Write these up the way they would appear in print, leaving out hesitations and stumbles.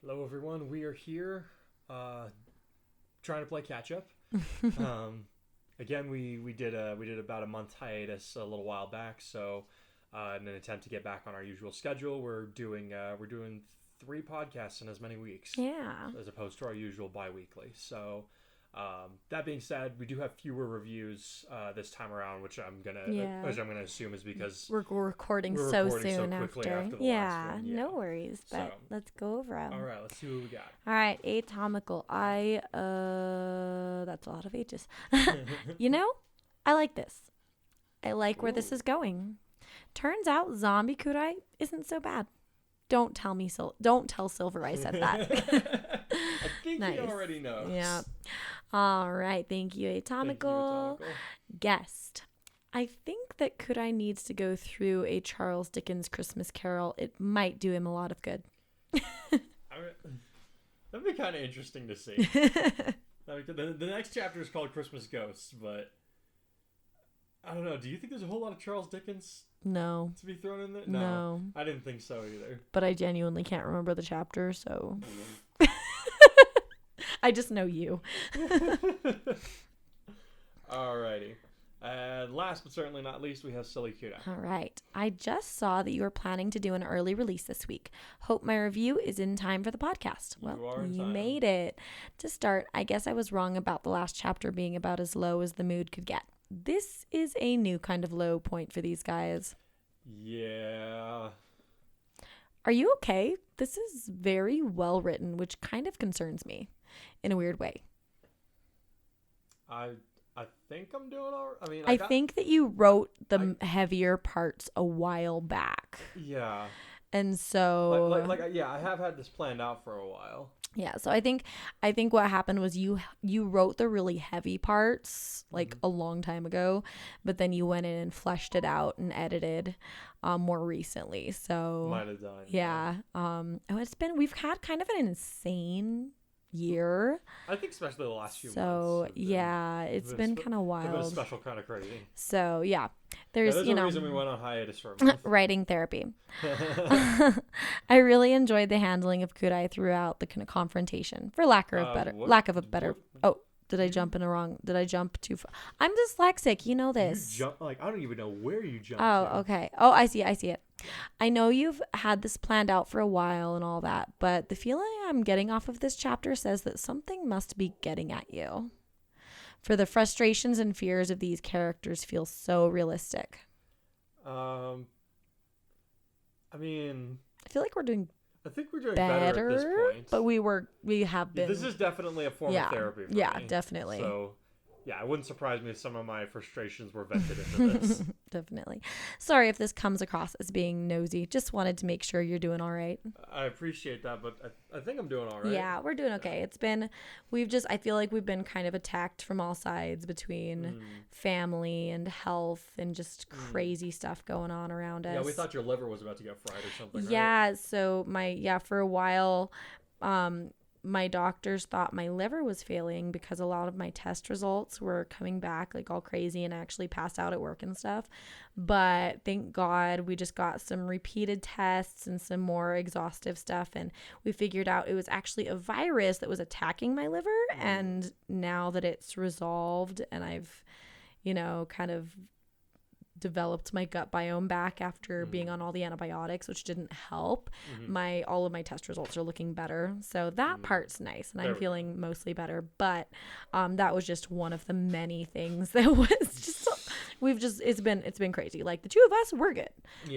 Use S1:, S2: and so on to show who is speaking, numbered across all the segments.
S1: Hello, everyone. We are here trying to play catch up. Again, we did about a month hiatus a little while back, so in an attempt to get back on our usual schedule, we're doing 3 podcasts in as many weeks.
S2: Yeah.
S1: As opposed to our usual bi-weekly. So that being said, we do have fewer reviews this time around, which I'm gonna assume is because
S2: we're recording
S1: so
S2: soon
S1: quickly after the
S2: yeah,
S1: last one. Yeah,
S2: no worries. But let's go over them.
S1: All right, let's see what we got.
S2: All right, atomical. That's a lot of H's. I like this. I like where this is going. Turns out zombie Kurai isn't so bad. Don't tell Silver I said that.
S1: I think he already knows.
S2: Yeah. All right. Thank you, Atomical. Guest. I think that Kurai needs to go through a Charles Dickens Christmas Carol. It might do him a lot of good.
S1: That'd be kind of interesting to see. The next chapter is called Christmas Ghosts, but I don't know. Do you think there's a whole lot of Charles Dickens?
S2: No.
S1: To be thrown in there?
S2: No.
S1: I didn't think so either.
S2: But I genuinely can't remember the chapter, so... I just know you.
S1: Alrighty. Last but certainly not least, we have Silly Kurai.
S2: All right. I just saw that you were planning to do an early release this week. Hope my review is in time for the podcast. Well, you made it. To start, I guess I was wrong about the last chapter being about as low as the mood could get. This is a new kind of low point for these guys.
S1: Yeah.
S2: Are you okay? This is very well written, which kind of concerns me in a weird way.
S1: I think I'm doing all right. I mean,
S2: I think that you wrote the heavier parts a while back.
S1: Yeah.
S2: And so
S1: I have had this planned out for a while.
S2: Yeah, so I think what happened was you wrote the really heavy parts like a long time ago, but then you went in and fleshed it out and edited more recently. So
S1: might have done.
S2: Yeah. We've had kind of an insane year.
S1: I think especially the last few months.
S2: So yeah, it's been kind of wild.
S1: It's been a special kind of crazy.
S2: So yeah, there's a
S1: reason we went on hiatus for a month.
S2: Writing therapy. I really enjoyed the handling of Kurai throughout the confrontation, for lack of a better. Did I jump too far? I'm dyslexic. You know this.
S1: I don't even know where you jumped.
S2: Oh, okay. Oh, I see it. I know you've had this planned out for a while and all that, but the feeling I'm getting off of this chapter says that something must be getting at you. For the frustrations and fears of these characters feel so realistic.
S1: I mean,
S2: I feel like we're doing
S1: better at this point.
S2: But we have been.
S1: This is definitely a form of therapy for me.
S2: Yeah, definitely.
S1: So, yeah, it wouldn't surprise me if some of my frustrations were vented into this.
S2: Definitely. Sorry if this comes across as being nosy. Just wanted to make sure you're doing all right.
S1: I appreciate that, but I think I'm doing all right.
S2: Yeah, we're doing okay. I feel like we've been kind of attacked from all sides between family and health and just crazy stuff going on around us.
S1: Yeah, we thought your liver was about to get fried or something,
S2: yeah,
S1: right?
S2: So for a while, my doctors thought my liver was failing because a lot of my test results were coming back like all crazy and I actually passed out at work and stuff. But thank God we just got some repeated tests and some more exhaustive stuff. And we figured out it was actually a virus that was attacking my liver. And now that it's resolved and I've, kind of developed my gut biome back after being on all the antibiotics, which didn't help. All of my test results are looking better, so that part's nice, and I'm feeling mostly better. But that was just one of the many things that was just it's been crazy. Like the two of us, we're good,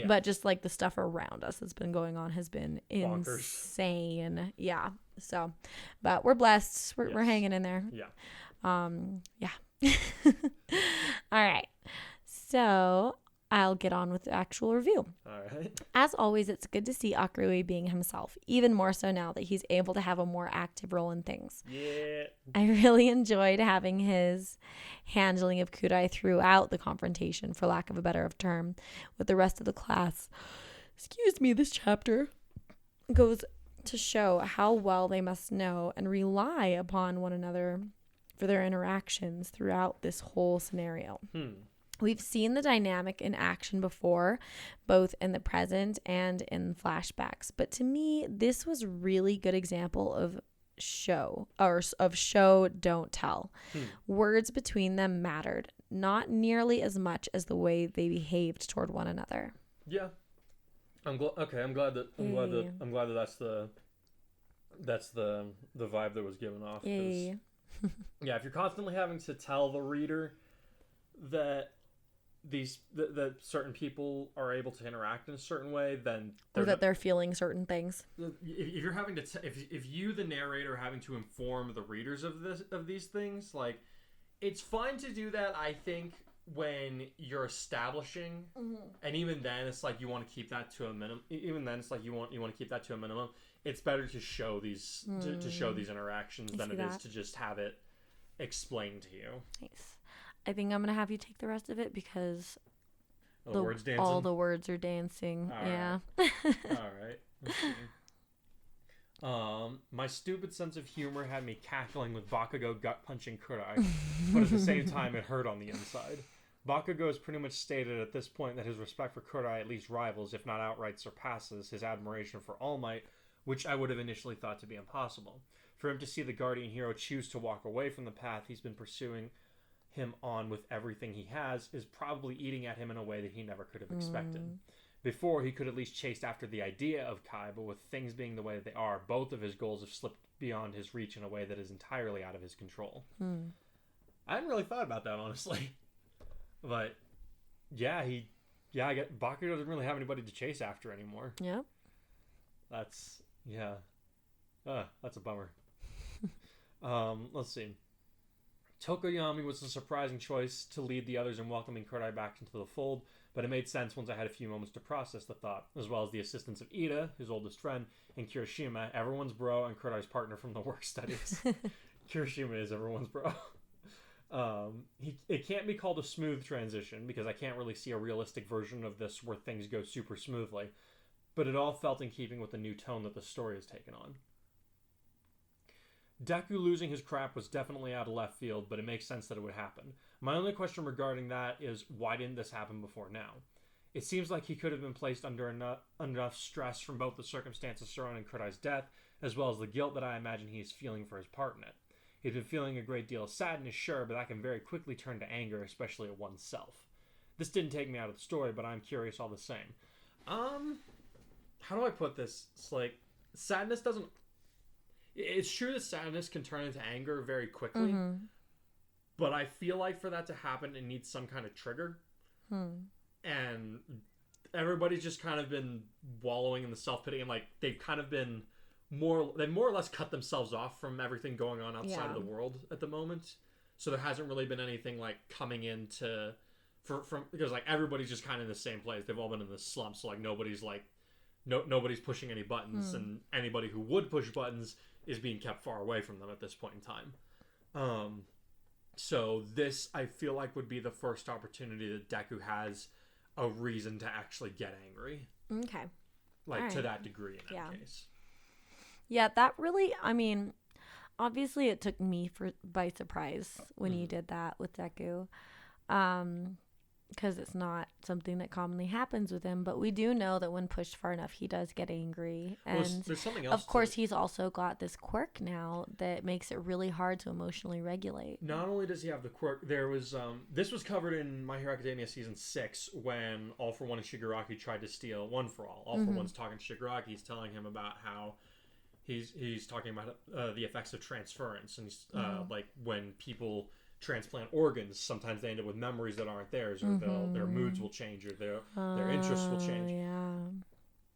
S2: but just like the stuff around us that's been going on has been insane. Yeah. So, but we're blessed. We're hanging in there.
S1: Yeah.
S2: Yeah. All right. So I'll get on with the actual review.
S1: All right.
S2: As always, it's good to see Akurui being himself, even more so now that he's able to have a more active role in things.
S1: Yeah.
S2: I really enjoyed having his handling of Kurai throughout the confrontation, for lack of a better term, with the rest of the class. Excuse me, this chapter goes to show how well they must know and rely upon one another for their interactions throughout this whole scenario. We've seen the dynamic in action before, both in the present and in flashbacks. But to me, this was a really good example of show don't tell. Words between them mattered, not nearly as much as the way they behaved toward one another.
S1: Yeah. I'm glad that that's the vibe that was given off. Yeah. If you're constantly having to tell the reader that that certain people are able to interact in a certain way, then
S2: or that they're feeling certain things.
S1: If you're having to, if you, the narrator, are having to inform the readers of these things, like, it's fine to do that. I think when you're establishing, and even then, it's like you want to keep that to a minimum. Even then, it's like you want to keep that to a minimum. It's better to show these to show these interactions than it is to just have it explained to you.
S2: Nice. I think I'm gonna have you take the rest of it because
S1: words dancing?
S2: All the words are dancing.
S1: All
S2: yeah.
S1: Right. All right. Let's see. My stupid sense of humor had me cackling with Bakugo gut punching Kurai, but at the same time it hurt on the inside. Bakugo has pretty much stated at this point that his respect for Kurai at least rivals, if not outright surpasses, his admiration for All Might, which I would have initially thought to be impossible. For him to see the guardian hero choose to walk away from the path he's been pursuing him on with everything he has is probably eating at him in a way that he never could have expected. Before, he could at least chase after the idea of Kai, but with things being the way that they are, both of his goals have slipped beyond his reach in a way that is entirely out of his control. I hadn't really thought about that, honestly. But, I get Bakugo doesn't really have anybody to chase after anymore.
S2: Yeah.
S1: That's a bummer. Let's see. Tokoyami was a surprising choice to lead the others in welcoming Kurai back into the fold, but it made sense once I had a few moments to process the thought, as well as the assistance of Ida, his oldest friend, and Kirishima, everyone's bro and Kurai's partner from the work studies. Kirishima is everyone's bro. It can't be called a smooth transition, because I can't really see a realistic version of this where things go super smoothly, but it all felt in keeping with the new tone that the story has taken on. Deku losing his crap was definitely out of left field, but it makes sense that it would happen. My only question regarding that is, why didn't this happen before now? It seems like he could have been placed under enough stress from both the circumstances surrounding Kurai's death, as well as the guilt that I imagine he is feeling for his part in it. He's been feeling a great deal of sadness, sure, but that can very quickly turn to anger, especially at oneself. This didn't take me out of the story, but I'm curious all the same. How do I put this? It's like, sadness doesn't... It's true that sadness can turn into anger very quickly, but I feel like for that to happen, it needs some kind of trigger. And everybody's just kind of been wallowing in the self-pity, and like they've kind of been they've more or less cut themselves off from everything going on outside of the world at the moment. So there hasn't really been anything like coming into from because like everybody's just kind of in the same place. They've all been in this slump, so like nobody's pushing any buttons, and anybody who would push buttons is being kept far away from them at this point in time. So this, I feel like, would be the first opportunity that Deku has a reason to actually get angry.
S2: Okay.
S1: Like, to that degree in that case.
S2: Yeah, that really, I mean, obviously it took me by surprise when you did that with Deku. Because it's not something that commonly happens with him, but we do know that when pushed far enough, he does get angry. And
S1: there's something else.
S2: Of course, he's also got this quirk now that makes it really hard to emotionally regulate.
S1: Not only does he have the quirk, there was this was covered in My Hero Academia season 6 when All for One and Shigaraki tried to steal One for All. All for One's talking to Shigaraki. He's telling him about how he's talking about the effects of transference, and he's like when people transplant organs, sometimes they end up with memories that aren't theirs, or their moods will change, or their interests will change.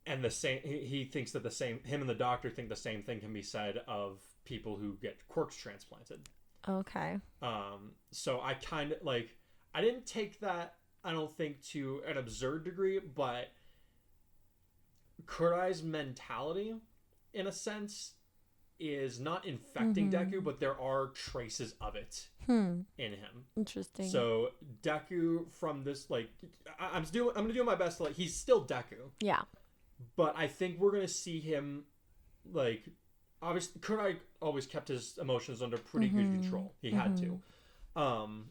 S1: And the same, he thinks that him and the doctor think the same thing can be said of people who get quirks transplanted.
S2: Okay.
S1: So I kind of like, I didn't take that, I don't think, to an absurd degree, but Kurai's mentality, in a sense, is not infecting Deku, but there are traces of it in him.
S2: Interesting.
S1: So Deku, from this, like, I'm gonna do my best to, like, he's still Deku.
S2: Yeah.
S1: But I think we're gonna see him, like, obviously Kurai always kept his emotions under pretty good control. He had to.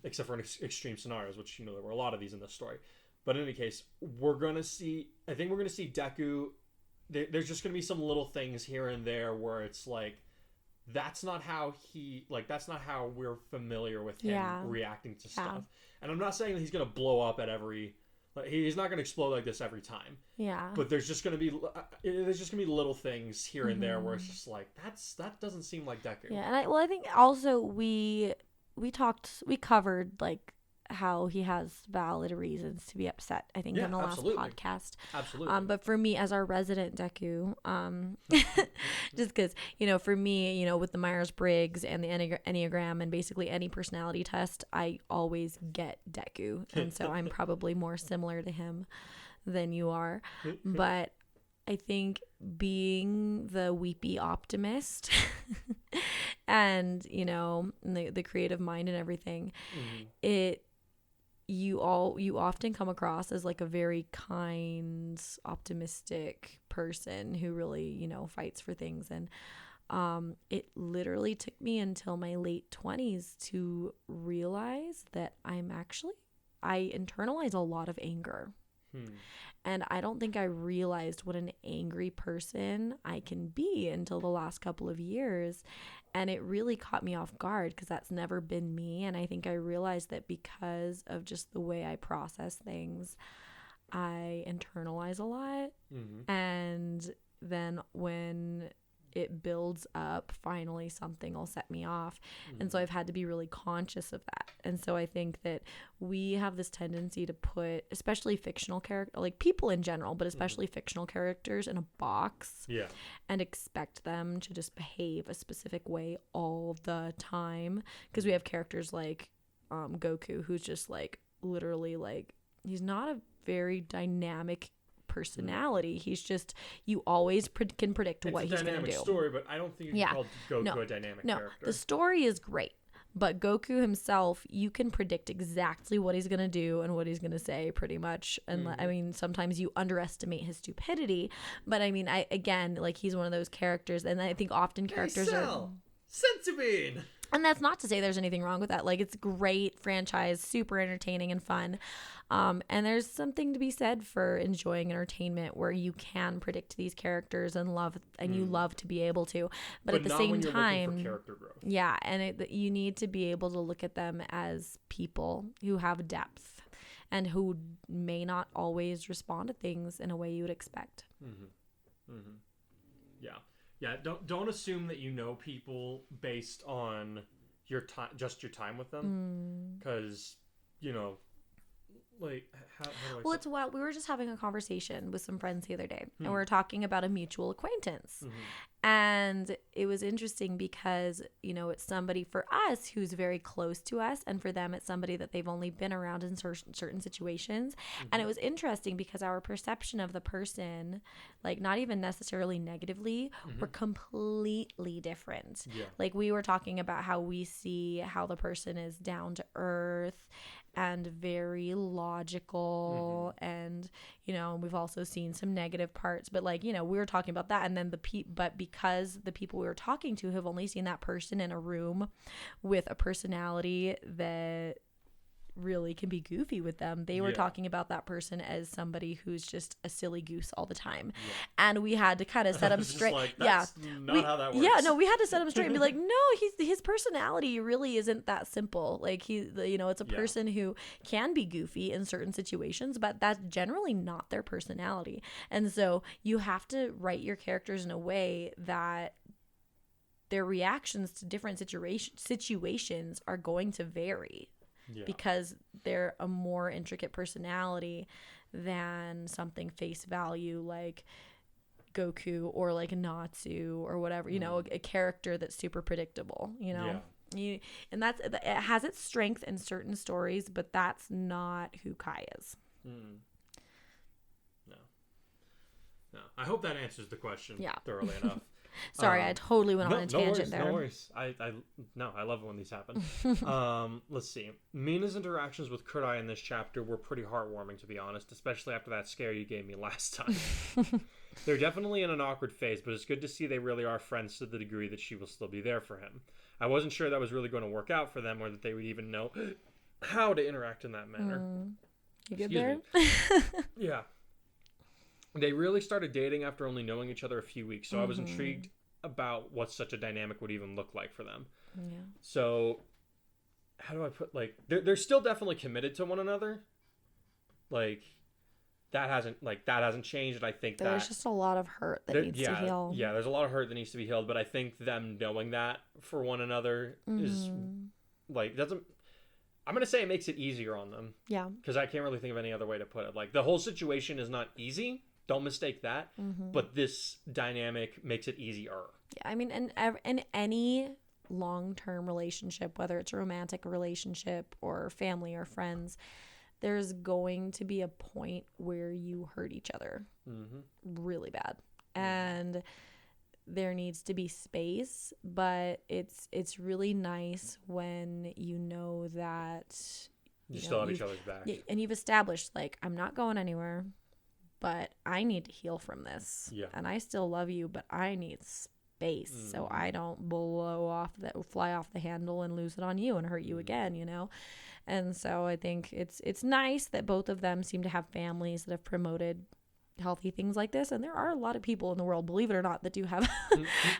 S1: except for in extreme scenarios, which, you know, there were a lot of these in this story. But in any case, we're going to see Deku. There's just going to be some little things here and there where it's like, that's not how we're familiar with him reacting to stuff. And I'm not saying that he's going to blow up at every, like, he's not going to explode like this every time. Yeah. But there's just going to be little things here and there where it's just like, that doesn't seem like Deku.
S2: Yeah. And I think also we covered like how he has valid reasons to be upset, I think, on the last podcast. Absolutely. But for me, as our resident Deku, just because, you know, for me, you know, with the Myers-Briggs and the Enneagram and basically any personality test, I always get Deku. And so I'm probably more similar to him than you are. But I think being the weepy optimist and, you know, the creative mind and everything, you often come across as like a very kind, optimistic person who really, you know, fights for things. And it literally took me until my late 20s to realize that I internalize a lot of anger. And I don't think I realized what an angry person I can be until the last couple of years. And it really caught me off guard because that's never been me. And I think I realized that because of just the way I process things, I internalize a lot. And then when it builds up, finally something will set me off. And so I've had to be really conscious of that. And so I think that we have this tendency to put, especially fictional characters, like people in general, but especially fictional characters, in a box and expect them to just behave a specific way all the time. Because we have characters like Goku, who's just like literally like, he's not a very dynamic personality. He's just, you always can predict what he's going to do.
S1: It's a dynamic story, but I don't think you can call Goku a dynamic character.
S2: The story is great, but Goku himself, you can predict exactly what he's going to do and what he's going to say pretty much. And I mean, sometimes you underestimate his stupidity, but I mean, again, like, he's one of those characters, and I think often characters are...
S1: Sensibean!
S2: And that's not to say there's anything wrong with that. Like, it's a great franchise, super entertaining and fun. And there's something to be said for enjoying entertainment where you can predict these characters and you love to be able to. But at the same time, for character growth. Yeah, and you need to be able to look at them as people who have depth and who may not always respond to things in a way you would expect.
S1: Yeah, don't assume that you know people based on your time, just your time with them, because you know, like, how do I
S2: well, it's wild. We were just having a conversation with some friends the other day, and we were talking about a mutual acquaintance. And it was interesting because, you know, it's somebody for us who's very close to us, and for them it's somebody that they've only been around in certain situations. And it was interesting because our perception of the person, like, not even necessarily negatively, were completely different. Like, we were talking about how we see how the person is down to earth and very logical, and, you know, we've also seen some negative parts, but, like, you know, we were talking about that, and then but because the people we were talking to have only seen that person in a room with a personality that really can be goofy with them, they were talking about that person as somebody who's just a silly goose all the time. And we had to kind of set him straight.
S1: Like, that's not how that works.
S2: Yeah, no, we had to set him straight and be like, no, his personality really isn't that simple. Like, you know, it's a person who can be goofy in certain situations, but that's generally not their personality. And so you have to write your characters in a way that their reactions to different situations are going to vary. Because they're a more intricate personality than something face value like Goku or like Natsu or whatever, you know, a character that's super predictable, you know. And it has its strength in certain stories, but that's not who Kai is.
S1: No. I hope that answers the question thoroughly enough.
S2: Sorry, I totally went on a tangent there.
S1: No worries. I love it when these happen. Let's see. Mina's interactions with Kurai in this chapter were pretty heartwarming, to be honest, especially after that scare you gave me last time. They're definitely in an awkward phase, but it's good to see they really are friends to the degree that she will still be there for him. I wasn't sure that was really going to work out for them or that they would even know how to interact in that manner.
S2: You good there?
S1: Yeah. They really started dating after only knowing each other a few weeks, so I was intrigued about what such a dynamic would even look like for them.
S2: Yeah.
S1: So, how do I put, like, they're still definitely committed to one another. Like, that hasn't changed, and I think
S2: there's just a lot of hurt that needs to heal.
S1: Yeah, there's a lot of hurt that needs to be healed, but I think them knowing that for one another is, like, I'm going to say it makes it easier on them.
S2: Yeah.
S1: Because I can't really think of any other way to put it. Like, the whole situation is not easy. Don't mistake that. But this dynamic makes it easier.
S2: Yeah, I mean, in any long-term relationship, whether it's a romantic relationship or family or friends, there's going to be a point where you hurt each other really bad. And there needs to be space, but it's really nice when you know that
S1: you still have each other's back.
S2: And you've established, like, I'm not going anywhere, but I need to heal from this.
S1: Yeah.
S2: And I still love you, but I need space so I don't fly off the handle and lose it on you and hurt you again, you know? And so I think it's nice that both of them seem to have families that have promoted healthy things like this, and there are a lot of people in the world, believe it or not, that do have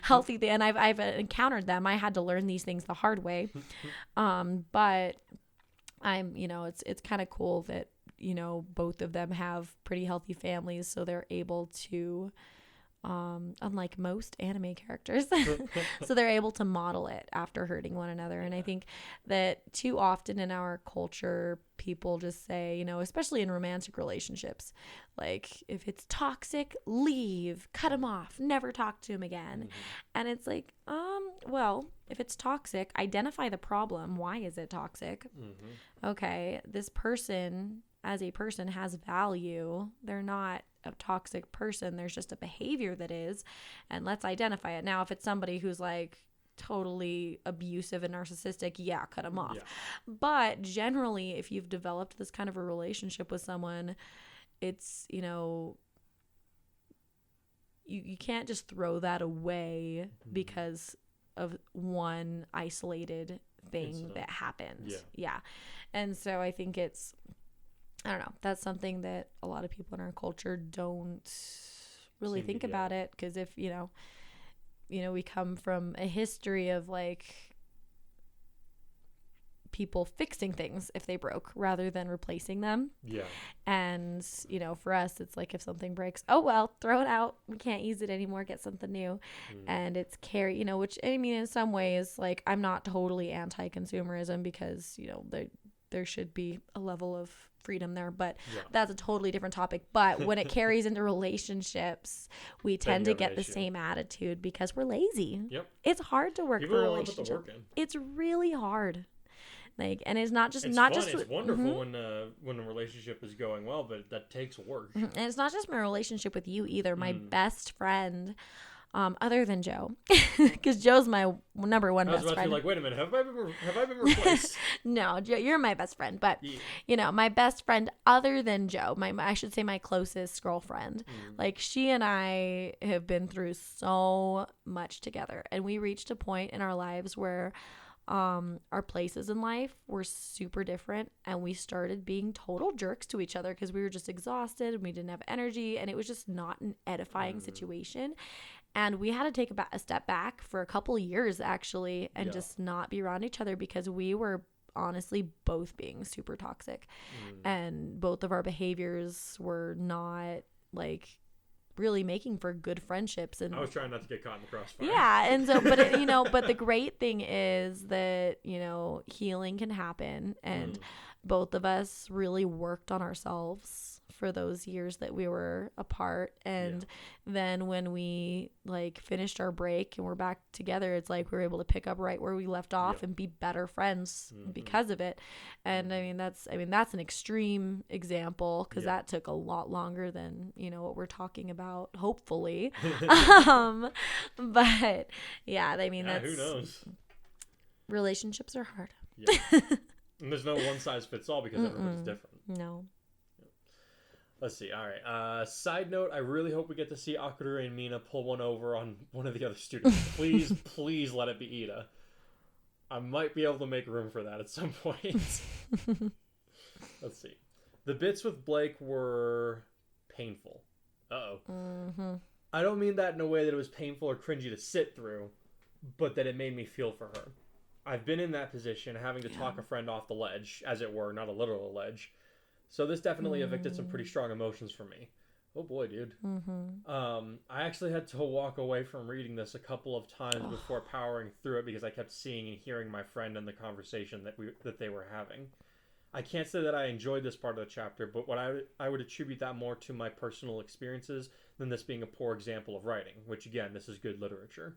S2: healthy things, and I've encountered them. I had to learn these things the hard way, but I'm, it's kind of cool that both of them have pretty healthy families, so they're able to unlike most anime characters so they're able to model it after hurting one another. And I think that too often in our culture, people just say, especially in romantic relationships, like, if it's toxic, leave, cut him off, never talk to him again. And it's like, well, if it's toxic, identify the problem. Why is it toxic? Okay, this person as a person has value. They're not a toxic person. There's just a behavior that is, and let's identify it. Now, if it's somebody who's like totally abusive and narcissistic, yeah, cut them off. Yeah. But generally, if you've developed this kind of a relationship with someone, it's, you can't just throw that away because of one isolated thing that happened. Yeah. And so I think I don't know. That's something that a lot of people in our culture don't really think about it. Because if, we come from a history of like people fixing things if they broke rather than replacing them. Yeah. And, for us, it's like if something breaks, oh, well, throw it out. We can't use it anymore. Get something new. And it's which, I mean, in some ways, like, I'm not totally anti-consumerism because, there should be a level of freedom there, but that's a totally different topic. But when it carries into relationships, we tend to get the same attitude because we're lazy. Yep. It's hard to work for a relationship. It's really hard. Like, and it's not just
S1: it's wonderful when a relationship is going well, but that takes work.
S2: And it's not just my relationship with you either. My best friend, other than Joe, because Joe's my number one best friend. I was about to be
S1: like, wait a minute, have I been replaced?
S2: No, Joe, you're my best friend, but my best friend other than Joe, I should say my closest girlfriend. Like, she and I have been through so much together, and we reached a point in our lives where our places in life were super different, and we started being total jerks to each other because we were just exhausted and we didn't have energy, and it was just not an edifying situation. And we had to take a step back for a couple of years, actually, and just not be around each other because we were honestly both being super toxic. And both of our behaviors were not, like, really making for good friendships. And
S1: I was trying not to get caught in the crossfire.
S2: Yeah, and so, but the great thing is that, healing can happen. And both of us really worked on ourselves for those years that we were apart. And then when we like finished our break and we're back together, it's like we were able to pick up right where we left off and be better friends because of it. And that's an extreme example because that took a lot longer than what we're talking about, hopefully. But that's,
S1: who knows,
S2: relationships are hard.
S1: And there's no one size fits all because everybody's different.
S2: No.
S1: Let's see. All right. Side note, I really hope we get to see Akure and Mina pull one over on one of the other students. Please, please let it be Ida. I might be able to make room for that at some point. Let's see. The bits with Blake were painful. Uh-oh.
S2: Mm-hmm.
S1: I don't mean that in a way that it was painful or cringy to sit through, but that it made me feel for her. I've been in that position, having to talk a friend off the ledge, as it were, not a literal ledge. So this definitely evicted some pretty strong emotions from me. Oh boy, dude.
S2: Mm-hmm.
S1: I actually had to walk away from reading this a couple of times before powering through it because I kept seeing and hearing my friend in the conversation that they were having. I can't say that I enjoyed this part of the chapter, but what I would attribute that more to my personal experiences than this being a poor example of writing, which again, this is good literature.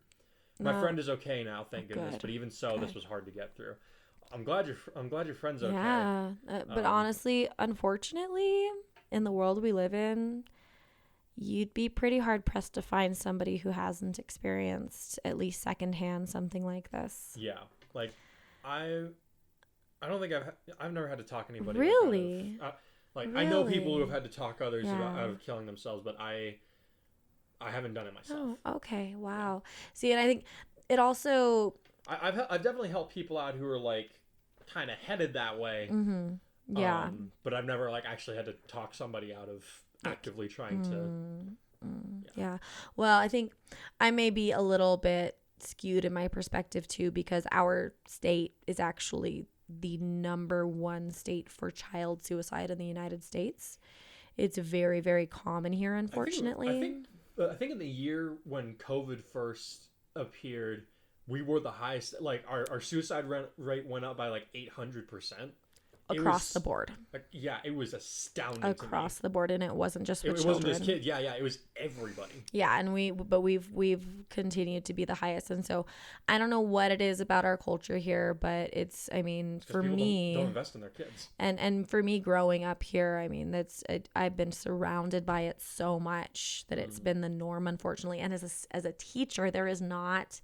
S1: My friend is okay now, thank goodness, but even so, this was hard to get through. I'm glad your friend's okay.
S2: Yeah, but honestly, unfortunately, in the world we live in, you'd be pretty hard pressed to find somebody who hasn't experienced at least secondhand something like this.
S1: Yeah, like I don't think I've never had to talk anybody.
S2: Really?
S1: Really? I know people who have had to talk others out of killing themselves, but I haven't done it myself.
S2: Oh, okay. Wow. Yeah. See, and I think it also.
S1: I've definitely helped people out who are like kind of headed that way.
S2: Mm-hmm. Yeah.
S1: But I've never like actually had to talk somebody out of actively trying to.
S2: Yeah. Well, I think I may be a little bit skewed in my perspective too, because our state is actually the #1 state for child suicide in the United States. It's very, very common here, unfortunately.
S1: I think in the year when COVID first appeared, we were the highest. Like our suicide rate went up by like 800%.
S2: Across the board.
S1: Yeah, it was astounding.
S2: Across the board, and it wasn't just with
S1: children. It wasn't just kids. Yeah, it was everybody.
S2: Yeah, and we've continued to be the highest, and so I don't know what it is about our culture here, but it's for me
S1: don't invest in their kids.
S2: And for me growing up here, I mean I've been surrounded by it so much that it's been the norm, unfortunately. And as a teacher, there is not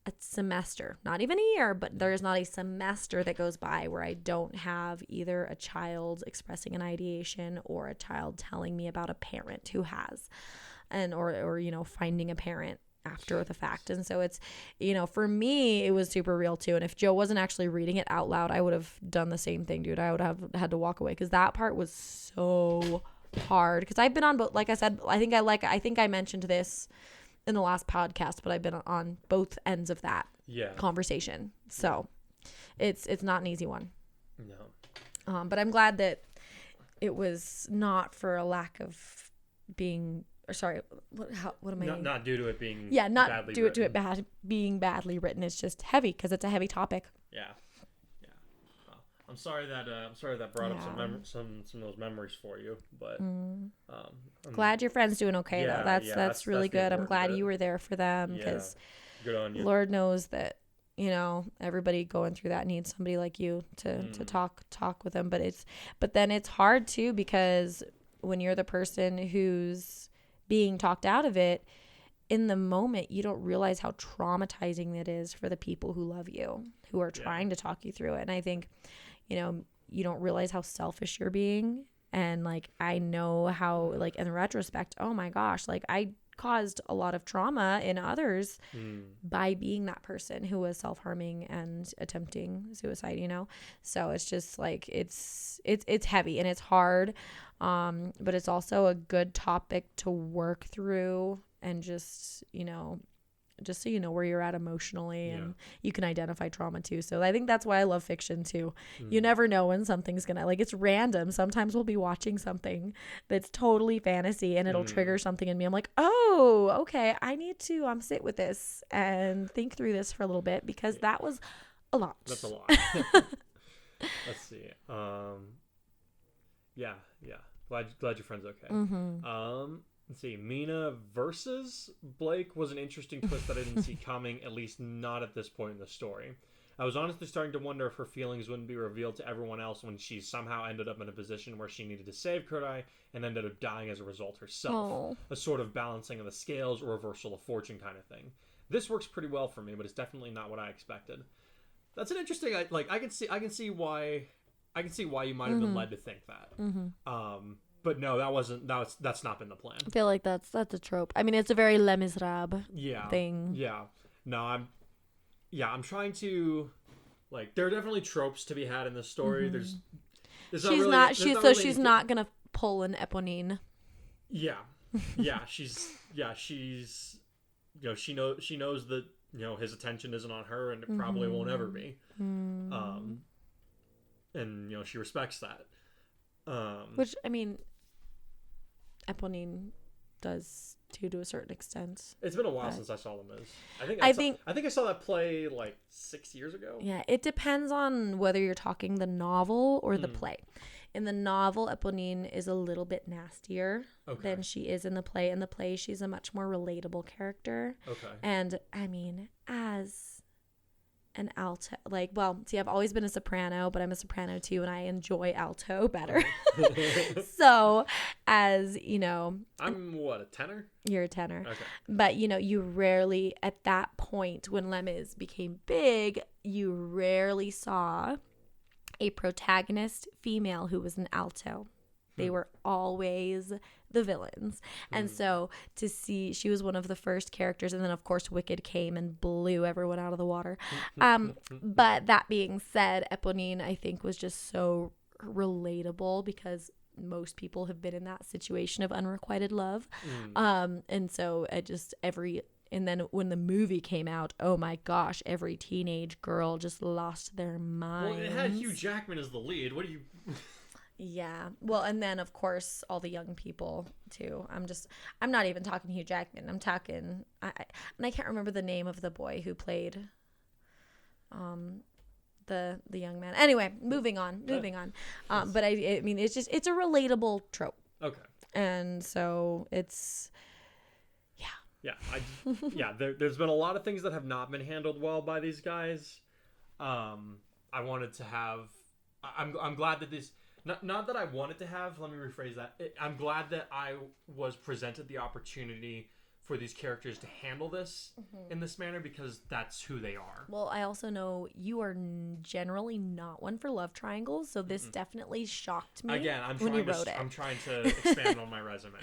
S2: a semester, not even a year, but there is not a semester that goes by where I don't have either a child expressing an ideation or a child telling me about a parent who has, and or finding a parent after the fact. And so it's, for me, it was super real too. And if Joe wasn't actually reading it out loud, I would have done the same thing, dude. I would have had to walk away because that part was so hard. Because I've been on both, like I said, I think I mentioned this in the last podcast, but I've been on both ends of that conversation. So it's not an easy one.
S1: No.
S2: But I'm glad that it was not for a lack of being, or sorry, what am I?
S1: Not due to it being
S2: not due to it being badly written. It's just heavy because it's a heavy topic.
S1: Yeah. Well, I'm sorry that brought up some of those memories for you, but
S2: glad your friend's doing okay though. That's really good. I'm glad you were there for them because
S1: good on you.
S2: Lord knows that everybody going through that needs somebody like you to talk with them. But then it's hard too, because when you're the person who's being talked out of it, in the moment you don't realize how traumatizing it is for the people who love you, who are trying to talk you through it. And I think you don't realize how selfish you're being. And like, I know how, like, in retrospect, oh my gosh, like I caused a lot of trauma in others by being that person who was self-harming and attempting suicide, So it's just like, it's heavy and it's hard. But it's also a good topic to work through, and just so you know where you're at emotionally, and you can identify trauma too. So I think that's why I love fiction too. You never know when something's gonna, like, it's random. Sometimes we'll be watching something that's totally fantasy and it'll trigger something in me. I'm like, oh, okay, I need to sit with this and think through this for a little bit, because that was a lot.
S1: That's a lot. Let's see. Yeah. Glad your friend's okay. Let's see. Mina versus Blake was an interesting twist that I didn't see coming, at least not at this point in the story. I was honestly starting to wonder if her feelings wouldn't be revealed to everyone else when she somehow ended up in a position where she needed to save Kurai and ended up dying as a result herself. A sort of balancing of the scales or reversal of fortune kind of thing. This works pretty well for me, but it's definitely not what I expected. That's an interesting, I can see why you might have been led to think that. but no, that's not been the plan.
S2: I feel like that's a trope. I mean, it's a very Les Miserables thing.
S1: Yeah. No, I'm trying to, like, there are definitely tropes to be had in this story.
S2: She's not gonna pull an Eponine.
S1: Yeah. She's she knows that, his attention isn't on her, and it probably won't ever be. And she respects that.
S2: Which, I mean, Eponine does too, to a certain extent.
S1: It's been a while since I saw Les Mis. I think I saw that play like 6 years ago.
S2: Yeah, it depends on whether you're talking the novel or the play. In the novel, Eponine is a little bit nastier than she is in the play. In the play, she's a much more relatable character. Okay. And, I mean, as an alto, I've always been a soprano, but I'm a soprano too, and I enjoy alto better. So, as,
S1: I'm what, a tenor?
S2: You're a tenor.
S1: Okay.
S2: But, you rarely, at that point, when Les Mis became big, you rarely saw a protagonist female who was an alto. They were always the villains. And so to see, she was one of the first characters, and then of course Wicked came and blew everyone out of the water. But that being said, Eponine, I think, was just so relatable because most people have been in that situation of unrequited love. And so and then when the movie came out, oh my gosh, every teenage girl just lost their minds.
S1: Well, it had Hugh Jackman as the lead. What do you...
S2: Yeah. Well, and then of course all the young people too. I'm not even talking Hugh Jackman. I'm talking, and I can't remember the name of the boy who played the young man. Anyway, moving on. But I mean, it's a relatable trope. Okay. And so it's...
S1: Yeah, there's been a lot of things that have not been handled well by these guys. I wanted to have... I'm glad that this... Not that I wanted to have, let me rephrase that. I'm glad that I was presented the opportunity for these characters to handle this in this manner, because that's who they are.
S2: Well, I also know you are generally not one for love triangles, so this definitely shocked me.
S1: Again, I'm trying to expand on my resume.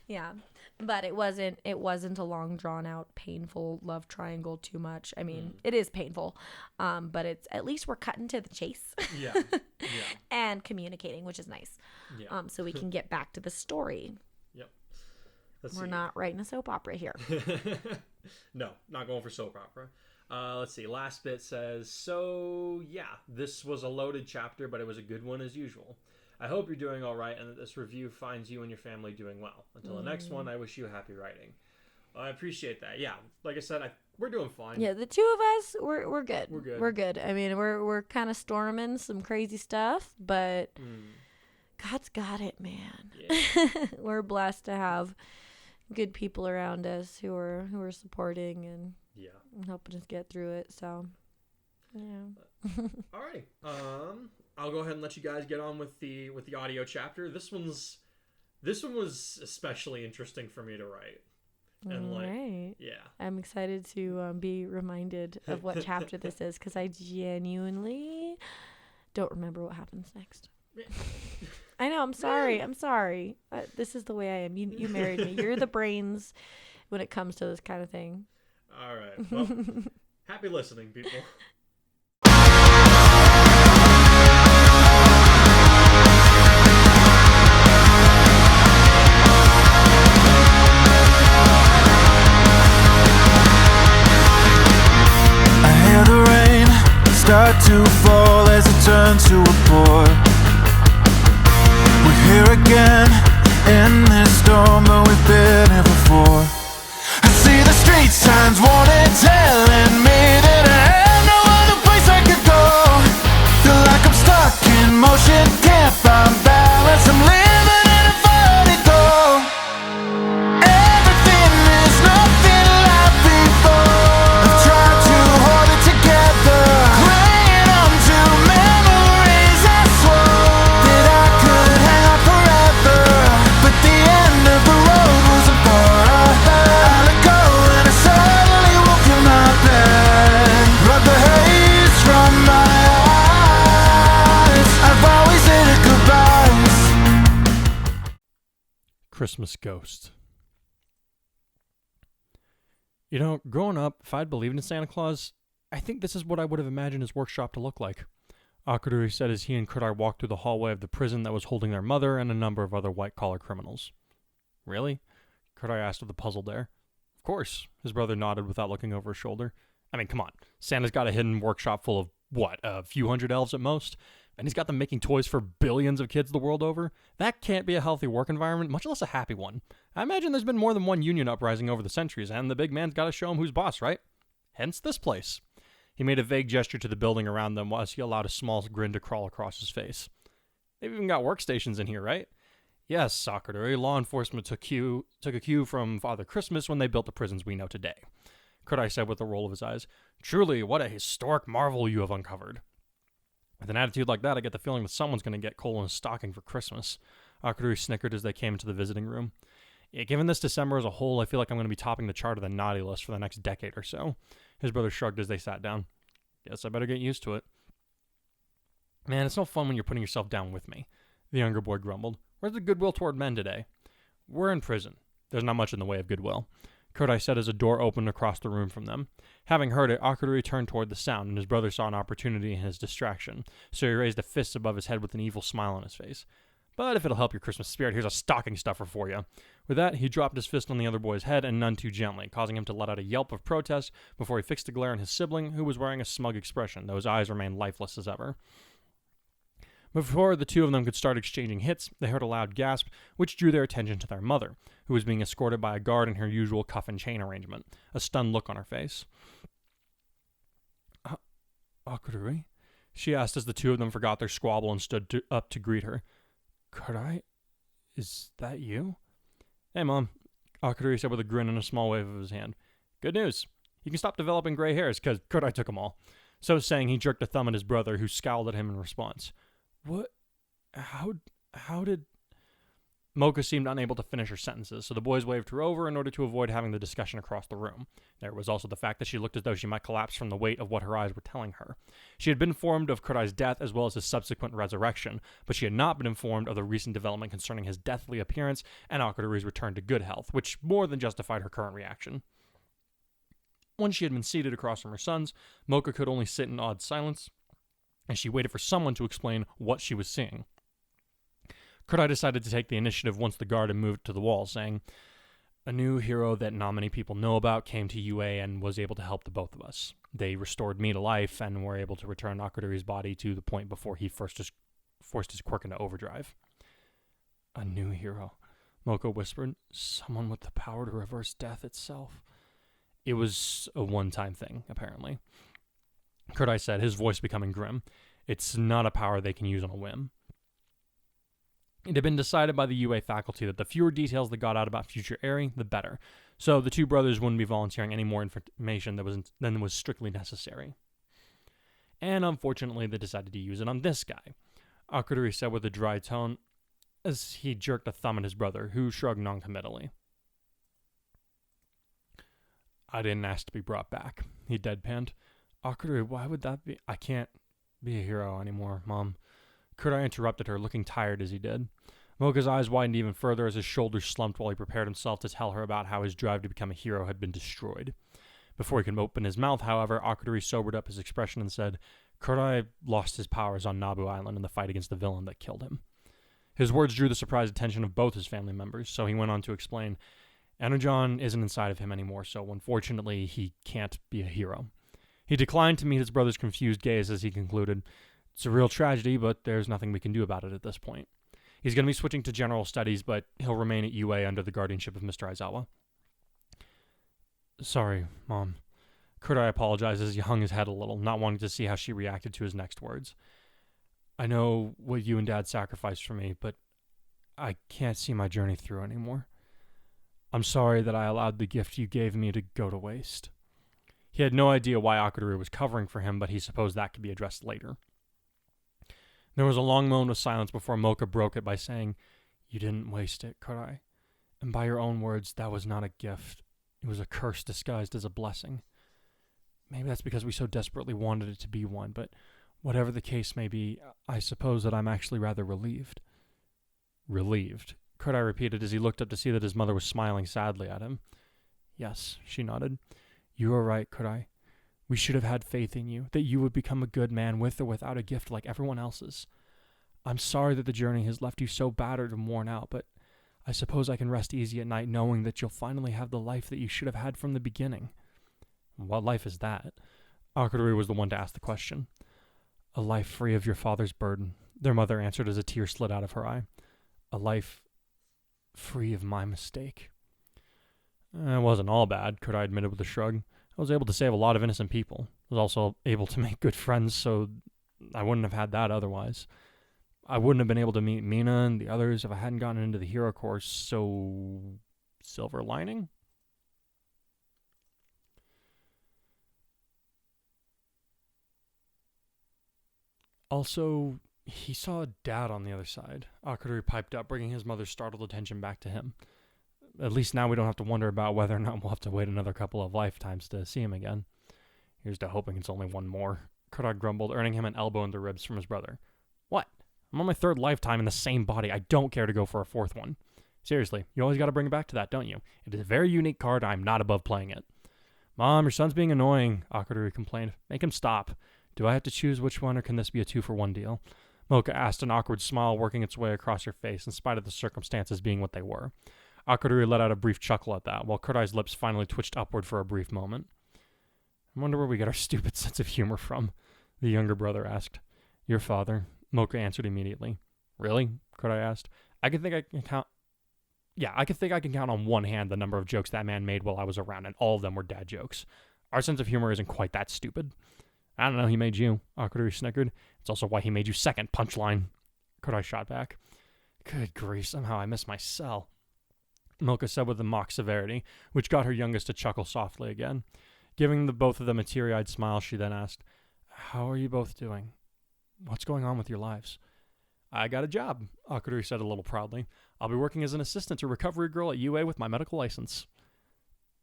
S1: Yeah.
S2: But it wasn't a long drawn out painful love triangle too much. I mean, it is painful. But it's, at least we're cutting to the chase. Yeah. And communicating, which is nice. Yeah. So we can get back to the story. Yep. We're not writing a soap opera here.
S1: No, not going for soap opera. Let's see. Last bit says, so yeah, this was a loaded chapter, but it was a good one as usual. I hope you're doing all right and that this review finds you and your family doing well. Until the next one, I wish you happy writing. I appreciate that. Yeah, like I said, we're doing fine.
S2: Yeah, the two of us, we're good. We're good. I mean, we're kind of storming some crazy stuff, but God's got it, man. Yeah. We're blessed to have good people around us who are supporting and helping us get through it. So, yeah.
S1: All right. I'll go ahead and let you guys get on with the audio chapter. This one was especially interesting for me to write. And right. Yeah.
S2: I'm excited to be reminded of what chapter this is, because I genuinely don't remember what happens next. I know. I'm sorry. This is the way I am. You married me. You're the brains when it comes to this kind of thing.
S1: All right. Well, happy listening, people.
S3: Start to fall as it turns to a pour. We're here again in this storm, but we've been here before. I see the street signs warning, telling me that I have no other place I could go. Feel like I'm stuck in motion, can't find balance. I'm living in a vertigo. Everything is nothing like before. I've tried to hold it together. The road wasn't far. I let go and I suddenly woke in my bed.
S1: Christmas ghost. You know, growing up, if I'd believed in Santa Claus, I think this is what I would have imagined his workshop to look like. Akuduri said as he and Kurai walked through the hallway of the prison that was holding their mother and a number of other white-collar criminals. Really? Kurai asked with a puzzled air. Of course, his brother nodded without looking over his shoulder. I mean, come on. Santa's got a hidden workshop full of, what, a few hundred elves at most? And he's got them making toys for billions of kids the world over? That can't be a healthy work environment, much less a happy one. I imagine there's been more than one union uprising over the centuries, and the big man's got to show him who's boss, right? Hence this place. He made a vague gesture to the building around them as he allowed a small grin to crawl across his face. They've even got workstations in here, right? Yes, Sakura, law enforcement took a cue from Father Christmas when they built the prisons we know today. Kurai said with a roll of his eyes. Truly, what a historic marvel you have uncovered. With an attitude like that, I get the feeling that someone's going to get coal in a stocking for Christmas. Akuduri snickered as they came into the visiting room. Yeah, given this December as a whole, I feel like I'm going to be topping the chart of the naughty list for the next decade or so. His brother shrugged as they sat down. Guess I better get used to it. Man, it's no fun when you're putting yourself down with me, the younger boy grumbled. Where's the goodwill toward men today? We're in prison. There's not much in the way of goodwill. Kurai said as a door opened across the room from them. Having heard it, Akuduri turned toward the sound, and his brother saw an opportunity in his distraction, so he raised a fist above his head with an evil smile on his face. But if it'll help your Christmas spirit, here's a stocking stuffer for you. With that, he dropped his fist on the other boy's head, and none too gently, causing him to let out a yelp of protest before he fixed a glare on his sibling, who was wearing a smug expression, though his eyes remained lifeless as ever. Before the two of them could start exchanging hits, they heard a loud gasp, which drew their attention to their mother, who was being escorted by a guard in her usual cuff and chain arrangement, a stunned look on her face. Akuduri? She asked as the two of them forgot their squabble and stood up to greet her. Kurai? Is that you? Hey, Mom, Akuduri said with a grin and a small wave of his hand. Good news. You can stop developing gray hairs, because Kurai took them all. So saying, he jerked a thumb at his brother, who scowled at him in response. What? How did... Mocha seemed unable to finish her sentences, so the boys waved her over in order to avoid having the discussion across the room. There was also the fact that she looked as though she might collapse from the weight of what her eyes were telling her. She had been informed of Kurai's death as well as his subsequent resurrection, but she had not been informed of the recent development concerning his deathly appearance and Akuduri's return to good health, which more than justified her current reaction. Once she had been seated across from her sons, Mocha could only sit in odd silence, as she waited for someone to explain what she was seeing. Kurai decided to take the initiative once the guard had moved to the wall, saying, A new hero that not many people know about came to UA and was able to help the both of us. They restored me to life and were able to return Akuduri's body to the point before he forced his quirk into overdrive. A new hero, Mocha whispered. Someone with the power to reverse death itself. It was a one-time thing, apparently. Kurai said, his voice becoming grim. It's not a power they can use on a whim. It had been decided by the UA faculty that the fewer details that got out about future Eri, the better. So the two brothers wouldn't be volunteering any more information than was strictly necessary. And unfortunately, they decided to use it on this guy, Akuduri said with a dry tone, as he jerked a thumb at his brother, who shrugged noncommittally. I didn't ask to be brought back, he deadpanned. Akuduri, why would that be? I can't be a hero anymore, Mom. Kurai interrupted her, looking tired as he did. Mocha's eyes widened even further as his shoulders slumped while he prepared himself to tell her about how his drive to become a hero had been destroyed. Before he could open his mouth, however, Akuduri sobered up his expression and said, Kurai lost his powers on Nabu Island in the fight against the villain that killed him. His words drew the surprised attention of both his family members, so he went on to explain, Energon isn't inside of him anymore, so unfortunately he can't be a hero. He declined to meet his brother's confused gaze as he concluded, It's a real tragedy, but there's nothing we can do about it at this point. He's going to be switching to general studies, but he'll remain at UA under the guardianship of Mr. Aizawa. Sorry, Mom. Kurai apologized as he hung his head a little, not wanting to see how she reacted to his next words. I know what you and Dad sacrificed for me, but I can't see my journey through anymore. I'm sorry that I allowed the gift you gave me to go to waste. He had no idea why Akuduri was covering for him, but he supposed that could be addressed later. There was a long moment of silence before Mocha broke it by saying, You didn't waste it, Kurai. And by your own words, that was not a gift. It was a curse disguised as a blessing. Maybe that's because we so desperately wanted it to be one, but whatever the case may be, I suppose that I'm actually rather relieved. Relieved?
S4: Kurai repeated as he looked up to see that his mother was smiling sadly at him. Yes, she nodded. You are right, Kurai. We should have had faith in you, that you would become a good man with or without a gift like everyone else's. I'm sorry that the journey has left you so battered and worn out, but I suppose I can rest easy at night knowing that you'll finally have the life that you should have had from the beginning. What life is that? Akadori was the one to ask the question. A life free of your father's burden, their mother answered as a tear slid out of her eye. A life free of my mistake. It wasn't all bad, Kurai admitted with a shrug. I was able to save a lot of innocent people. I was also able to make good friends, so I wouldn't have had that otherwise. I wouldn't have been able to meet Mina and the others if I hadn't gotten into the hero course, so... silver lining? Also, he saw Dad on the other side. Akadori piped up, bringing his mother's startled attention back to him. At least now we don't have to wonder about whether or not we'll have to wait another couple of lifetimes to see him again. Here's to hoping it's only one more. Kurai grumbled, earning him an elbow in the ribs from his brother. What? I'm on my third lifetime in the same body. I don't care to go for a fourth one. Seriously, you always got to bring it back to that, don't you? It is a very unique card. I'm not above playing it. Mom, your son's being annoying, Akadori complained. Make him stop. Do I have to choose which one, or can this be a 2-for-1 deal? Mocha asked, an awkward smile working its way across her face, in spite of the circumstances being what they were. Akadori let out a brief chuckle at that, while Kurai's lips finally twitched upward for a brief moment. I wonder where we get our stupid sense of humor from, the younger brother asked. Your father, Mocha answered immediately. Really? Kurai asked. I can think I can count on one hand the number of jokes that man made while I was around, and all of them were dad jokes. Our sense of humor isn't quite that stupid. I don't know, he made you, Akadori snickered. It's also why he made you second, punchline. Kurai shot back. Good grief, somehow I missed my cell, Mocha said with a mock severity, which got her youngest to chuckle softly again. Giving the both of them a teary-eyed smile, she then asked, How are you both doing? What's going on with your lives? I got a job, Akadori said a little proudly. I'll be working as an assistant to recovery girl at UA with my medical license.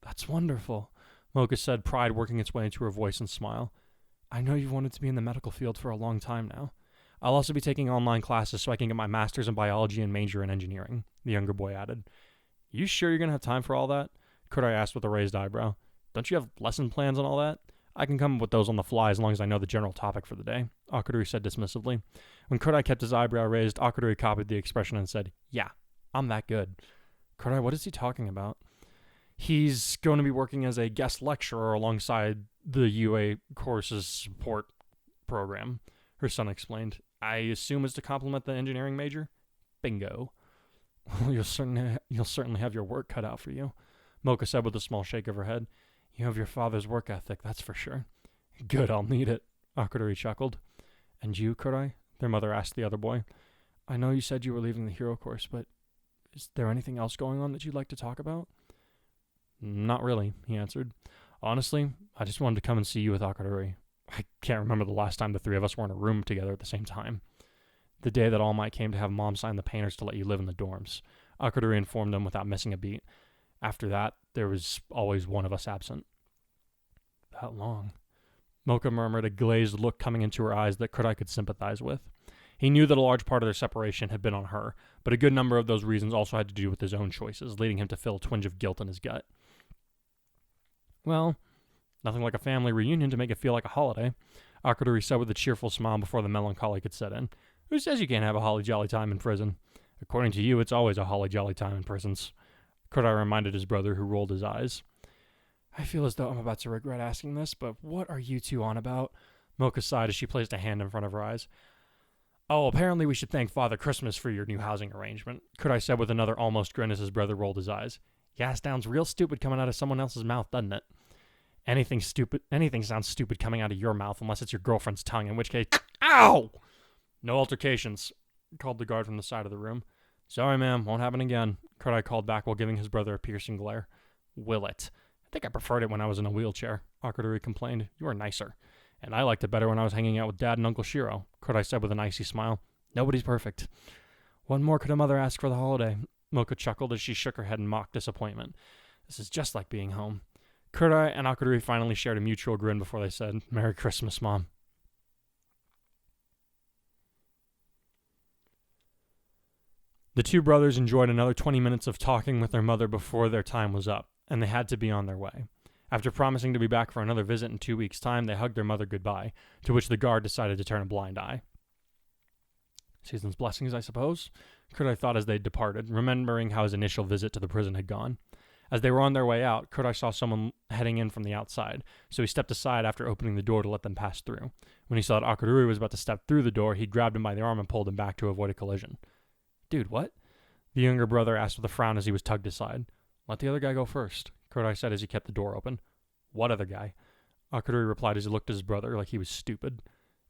S4: That's wonderful, Mocha said, pride working its way into her voice and smile. I know you've wanted to be in the medical field for a long time now. I'll also be taking online classes so I can get my master's in biology and major in engineering, the younger boy added. You sure you're going to have time for all that? Kurai asked with a raised eyebrow. Don't you have lesson plans and all that? I can come up with those on the fly as long as I know the general topic for the day, Akadori said dismissively. When Kurai kept his eyebrow raised, Akadori copied the expression and said, Yeah, I'm that good. Kurai, what is he talking about? He's going to be working as a guest lecturer alongside the UA course's support program, her son explained. I assume is to complement the engineering major? Bingo. You'll certainly have your work cut out for you, Mocha said with a small shake of her head. You have your father's work ethic, that's for sure. Good, I'll need it, Akadori chuckled. And you, Kurai? Their mother asked the other boy. I know you said you were leaving the hero course, but is there anything else going on that you'd like to talk about? Not really, he answered. Honestly, I just wanted to come and see you with Akadori. I can't remember the last time the three of us were in a room together at the same time. The day that All Might came to have Mom sign the painters to let you live in the dorms, Akadori informed them without missing a beat. After that, there was always one of us absent. That long? Mocha murmured, a glazed look coming into her eyes that Kurai could sympathize with. He knew that a large part of their separation had been on her, but a good number of those reasons also had to do with his own choices, leading him to feel a twinge of guilt in his gut. Well, nothing like a family reunion to make it feel like a holiday, Akadori said with a cheerful smile before the melancholy could set in. Who says you can't have a holly jolly time in prison? According to you, it's always a holly jolly time in prisons. Kurai reminded his brother, who rolled his eyes. I feel as though I'm about to regret asking this, but what are you two on about? Mocha sighed as she placed a hand in front of her eyes. Oh, apparently we should thank Father Christmas for your new housing arrangement, Kurai said with another almost grin as his brother rolled his eyes. Yeah, it sounds real stupid coming out of someone else's mouth, doesn't it? Anything sounds stupid coming out of your mouth unless it's your girlfriend's tongue, in which case... Ow! No altercations, called the guard from the side of the room. Sorry, ma'am, won't happen again, Kurai called back while giving his brother a piercing glare. Will it? I think I preferred it when I was in a wheelchair, Akadori complained. You were nicer. And I liked it better when I was hanging out with Dad and Uncle Shiro, Kurai said with an icy smile. Nobody's perfect. What more could a mother ask for the holiday? Mocha chuckled as she shook her head in mock disappointment. This is just like being home. Kurai and Akadori finally shared a mutual grin before they said, Merry Christmas, Mom. The two brothers enjoyed another 20 minutes of talking with their mother before their time was up, and they had to be on their way. After promising to be back for another visit in 2 weeks' time, they hugged their mother goodbye, to which the guard decided to turn a blind eye. Season's blessings, I suppose, Kurai thought as they departed, remembering how his initial visit to the prison had gone. As they were on their way out, Kurai saw someone heading in from the outside, so he stepped aside after opening the door to let them pass through. When he saw that Akururi was about to step through the door, he grabbed him by the arm and pulled him back to avoid a collision. Dude, what? The younger brother asked with a frown as he was tugged aside. Let the other guy go first, Kurai said as he kept the door open. What other guy? Akururi replied as he looked at his brother like he was stupid.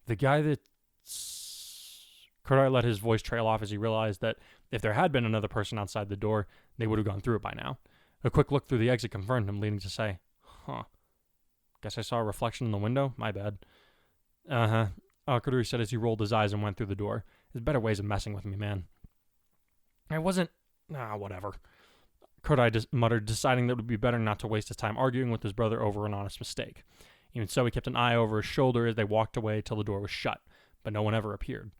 S4: The guy that's... Kurai let his voice trail off as he realized that if there had been another person outside the door, they would have gone through it by now. A quick look through the exit confirmed him, leading to say, Huh. Guess I saw a reflection in the window? My bad. Uh-huh, Akururi said as he rolled his eyes and went through the door. There's better ways of messing with me, man. I wasn't... whatever. Kurai muttered, deciding that it would be better not to waste his time arguing with his brother over an honest mistake. Even so, he kept an eye over his shoulder as they walked away till the door was shut, but no one ever appeared.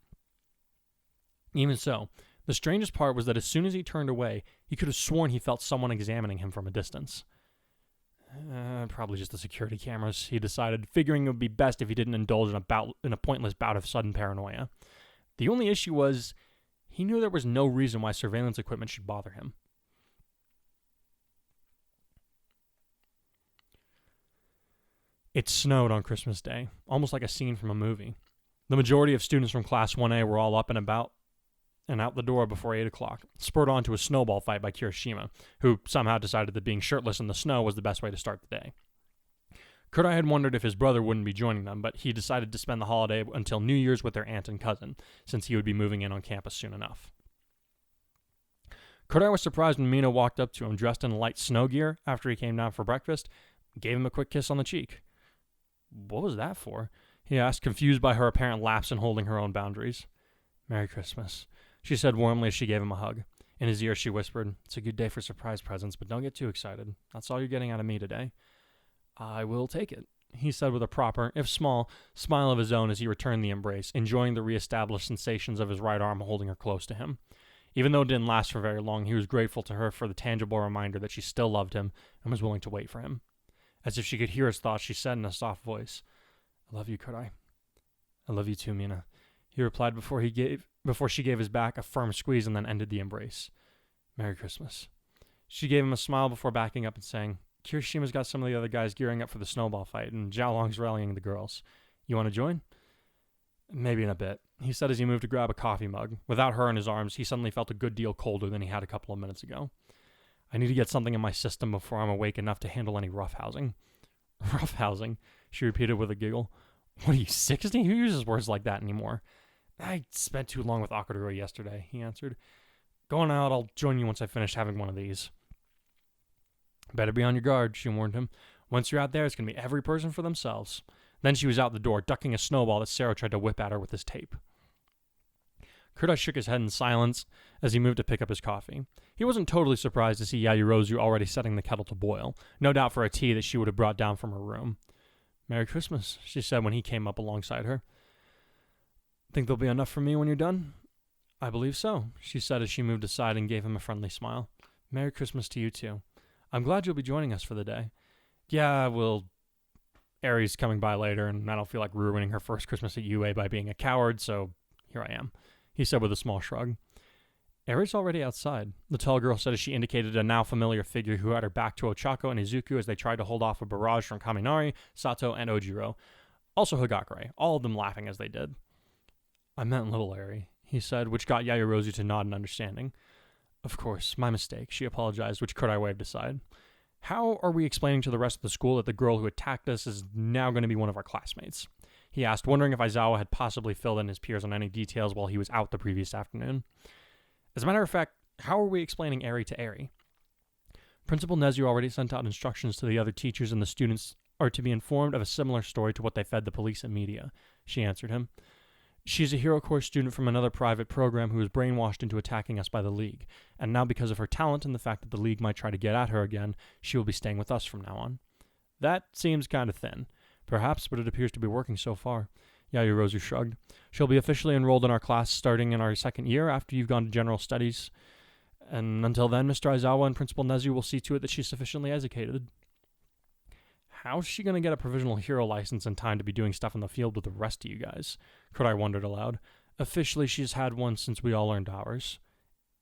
S4: Even so, the strangest part was that as soon as he turned away, he could have sworn he felt someone examining him from a distance. Probably just the security cameras, he decided, figuring it would be best if he didn't indulge in a pointless bout of sudden paranoia. The only issue was, he knew there was no reason why surveillance equipment should bother him. It snowed on Christmas Day, almost like a scene from a movie. The majority of students from Class 1A were all up and about and out the door before 8 o'clock, spurred on to a snowball fight by Kirishima, who somehow decided that being shirtless in the snow was the best way to start the day. Kurai had wondered if his brother wouldn't be joining them, but he decided to spend the holiday until New Year's with their aunt and cousin, since he would be moving in on campus soon enough. Kurai was surprised when Mina walked up to him dressed in light snow gear after he came down for breakfast, gave him a quick kiss on the cheek. What was that for? He asked, confused by her apparent lapse in holding her own boundaries. Merry Christmas, she said warmly as she gave him a hug. In his ear, she whispered, It's a good day for surprise presents, but don't get too excited. That's all you're getting out of me today. I will take it, he said with a proper, if small, smile of his own as he returned the embrace, enjoying the reestablished sensations of his right arm holding her close to him. Even though it didn't last for very long, he was grateful to her for the tangible reminder that she still loved him and was willing to wait for him. As if she could hear his thoughts, she said in a soft voice, I love you, Kurai. I love you too, Mina, he replied before she gave his back a firm squeeze and then ended the embrace. Merry Christmas. She gave him a smile before backing up and saying, Kirishima's got some of the other guys gearing up for the snowball fight, and Jiaolong's rallying the girls. You want to join? Maybe in a bit, he said as he moved to grab a coffee mug. Without her in his arms, he suddenly felt a good deal colder than he had a couple of minutes ago. I need to get something in my system before I'm awake enough to handle any roughhousing. Roughhousing, she repeated with a giggle. What are you, 60? Who uses words like that anymore? I spent too long with Akururi yesterday, he answered. Going out, I'll join you once I finish having one of these. Better be on your guard, she warned him. Once you're out there, it's going to be every person for themselves. Then she was out the door, ducking a snowball that Sarah tried to whip at her with his tape. Kurai shook his head in silence as he moved to pick up his coffee. He wasn't totally surprised to see Yayorozu already setting the kettle to boil, no doubt for a tea that she would have brought down from her room. Merry Christmas, she said when he came up alongside her. Think there'll be enough for me when you're done? I believe so, she said as she moved aside and gave him a friendly smile. Merry Christmas to you too. I'm glad you'll be joining us for the day. Yeah, Aries coming by later, and I don't feel like ruining her first Christmas at UA by being a coward, so here I am, he said with a small shrug. Aries already outside, the tall girl said as she indicated a now familiar figure who had her back to Ochako and Izuku as they tried to hold off a barrage from Kaminari, Sato, and Ojiro. Also Hagakure, all of them laughing as they did. I meant little Airi, he said, which got Yayorozu to nod in understanding. Of course, my mistake, she apologized, which Kurai waved aside. How are we explaining to the rest of the school that the girl who attacked us is now going to be one of our classmates? He asked, wondering if Aizawa had possibly filled in his peers on any details while he was out the previous afternoon. As a matter of fact, how are we explaining Eri to Eri? Principal Nezu already sent out instructions to the other teachers, and the students are to be informed of a similar story to what they fed the police and media, she answered him. She's a Hero Corps student from another private program who was brainwashed into attacking us by the League, and now because of her talent and the fact that the League might try to get at her again, she will be staying with us from now on. That seems kind of thin, perhaps, but it appears to be working so far. Yaoyorozu shrugged. She'll be officially enrolled in our class starting in our second year after you've gone to general studies. And until then, Mr. Aizawa and Principal Nezu will see to it that she's sufficiently educated. How's she going to get a provisional hero license in time to be doing stuff in the field with the rest of you guys? Kurai wondered aloud. Officially, she's had one since we all learned ours.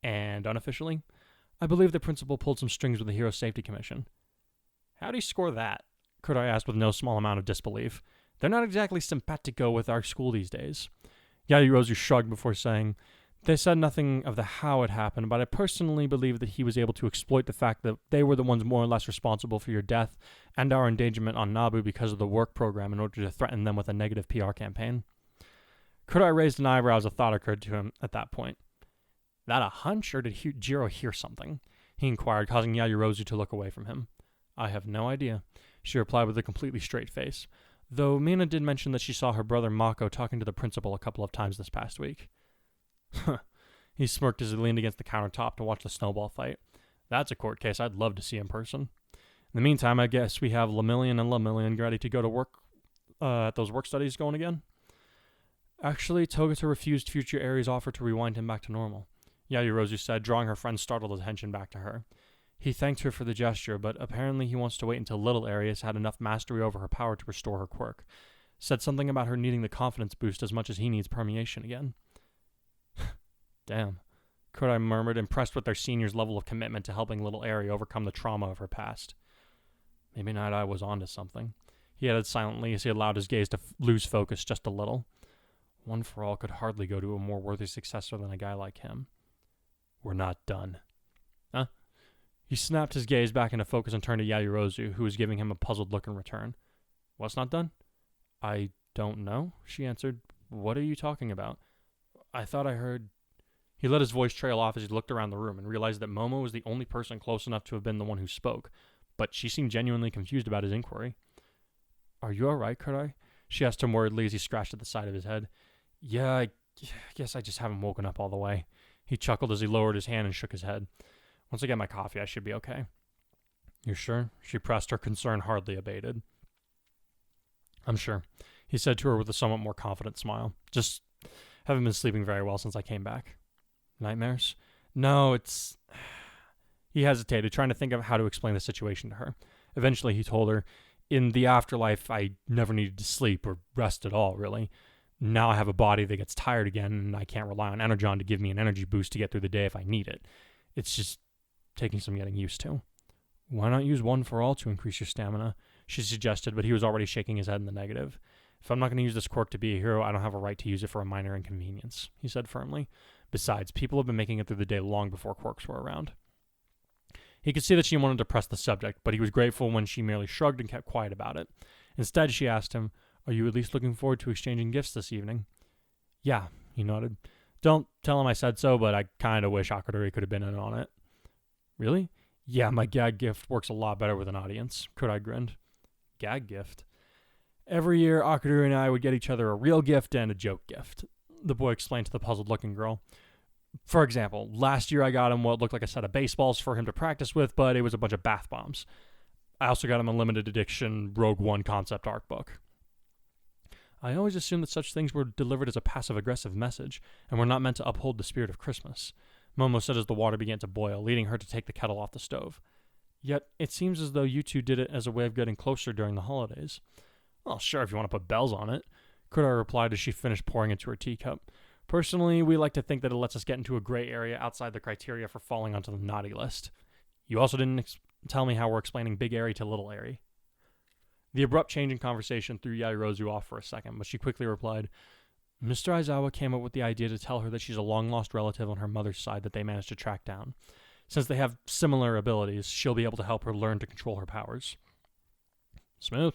S4: And unofficially, I believe the principal pulled some strings with the Hero Safety Commission. How'd he score that? Kurai asked with no small amount of disbelief. They're not exactly simpatico with our school these days. Yaoyorozu shrugged before saying, they said nothing of the how it happened, but I personally believe that he was able to exploit the fact that they were the ones more or less responsible for your death and our endangerment on Nabu because of the work program in order to threaten them with a negative PR campaign. Kurai raised an eyebrow as a thought occurred to him at that point. That a hunch, or did Jiro hear something? He inquired, causing Yaoyorozu to look away from him. I have no idea, she replied with a completely straight face, though Mina did mention that she saw her brother Mako talking to the principal a couple of times this past week. He smirked as he leaned against the countertop to watch the snowball fight. That's a court case I'd love to see in person. In the meantime, I guess we have Lemillion and Lemillion ready to go to work at those work studies going again. Actually, Togata refused future Aries' offer to rewind him back to normal, Yaoyorozu said, drawing her friend's startled attention back to her. He thanked her for the gesture, but apparently he wants to wait until Little Aries had enough mastery over her power to restore her quirk. Said something about her needing the confidence boost as much as he needs permeation again. Damn, Kurai murmured, impressed with their senior's level of commitment to helping little Aerie overcome the trauma of her past. Maybe Night Eye was onto something, he added silently as he allowed his gaze to lose focus just a little. One for All could hardly go to a more worthy successor than a guy like him. We're not done. Huh? He snapped his gaze back into focus and turned to Yaoyorozu, who was giving him a puzzled look in return. What's not done? I don't know, she answered. What are you talking about? I thought I heard... He let his voice trail off as he looked around the room and realized that Momo was the only person close enough to have been the one who spoke, but she seemed genuinely confused about his inquiry. Are you alright, Kurai? She asked him worriedly as he scratched at the side of his head. Yeah, I guess I just haven't woken up all the way. He chuckled as he lowered his hand and shook his head. Once I get my coffee, I should be okay. You're sure? She pressed, her concern hardly abated. I'm sure, he said to her with a somewhat more confident smile. Just haven't been sleeping very well since I came back. Nightmares? No, it's... He hesitated, trying to think of how to explain the situation to her. Eventually, he told her, in the afterlife, I never needed to sleep or rest at all, really. Now I have a body that gets tired again, and I can't rely on Energon to give me an energy boost to get through the day if I need it. It's just taking some getting used to. Why not use One for All to increase your stamina? She suggested, but he was already shaking his head in the negative. If I'm not going to use this quirk to be a hero, I don't have a right to use it for a minor inconvenience, he said firmly. Besides, people have been making it through the day long before quirks were around. He could see that she wanted to press the subject, but he was grateful when she merely shrugged and kept quiet about it. Instead, she asked him, Are you at least looking forward to exchanging gifts this evening? Yeah, he nodded. Don't tell him I said so, but I kind of wish Akadori could have been in on it. Really? Yeah, my gag gift works a lot better with an audience, Kurai grinned. Gag gift? Every year, Akadori and I would get each other a real gift and a joke gift, the boy explained to the puzzled-looking girl. For example, last year I got him what looked like a set of baseballs for him to practice with, but it was a bunch of bath bombs. I also got him a limited edition Rogue One concept art book. I always assumed that such things were delivered as a passive-aggressive message, and were not meant to uphold the spirit of Christmas, Momo said as the water began to boil, leading her to take the kettle off the stove. Yet, it seems as though you two did it as a way of getting closer during the holidays. Well, sure, if you want to put bells on it, Kurai replied as she finished pouring into her teacup. Personally, we like to think that it lets us get into a gray area outside the criteria for falling onto the naughty list. You also didn't tell me how we're explaining Big Airy to Little Airy. The abrupt change in conversation threw Yaoyorozu off for a second, but she quickly replied, Mr. Aizawa came up with the idea to tell her that she's a long-lost relative on her mother's side that they managed to track down. Since they have similar abilities, she'll be able to help her learn to control her powers. Smooth,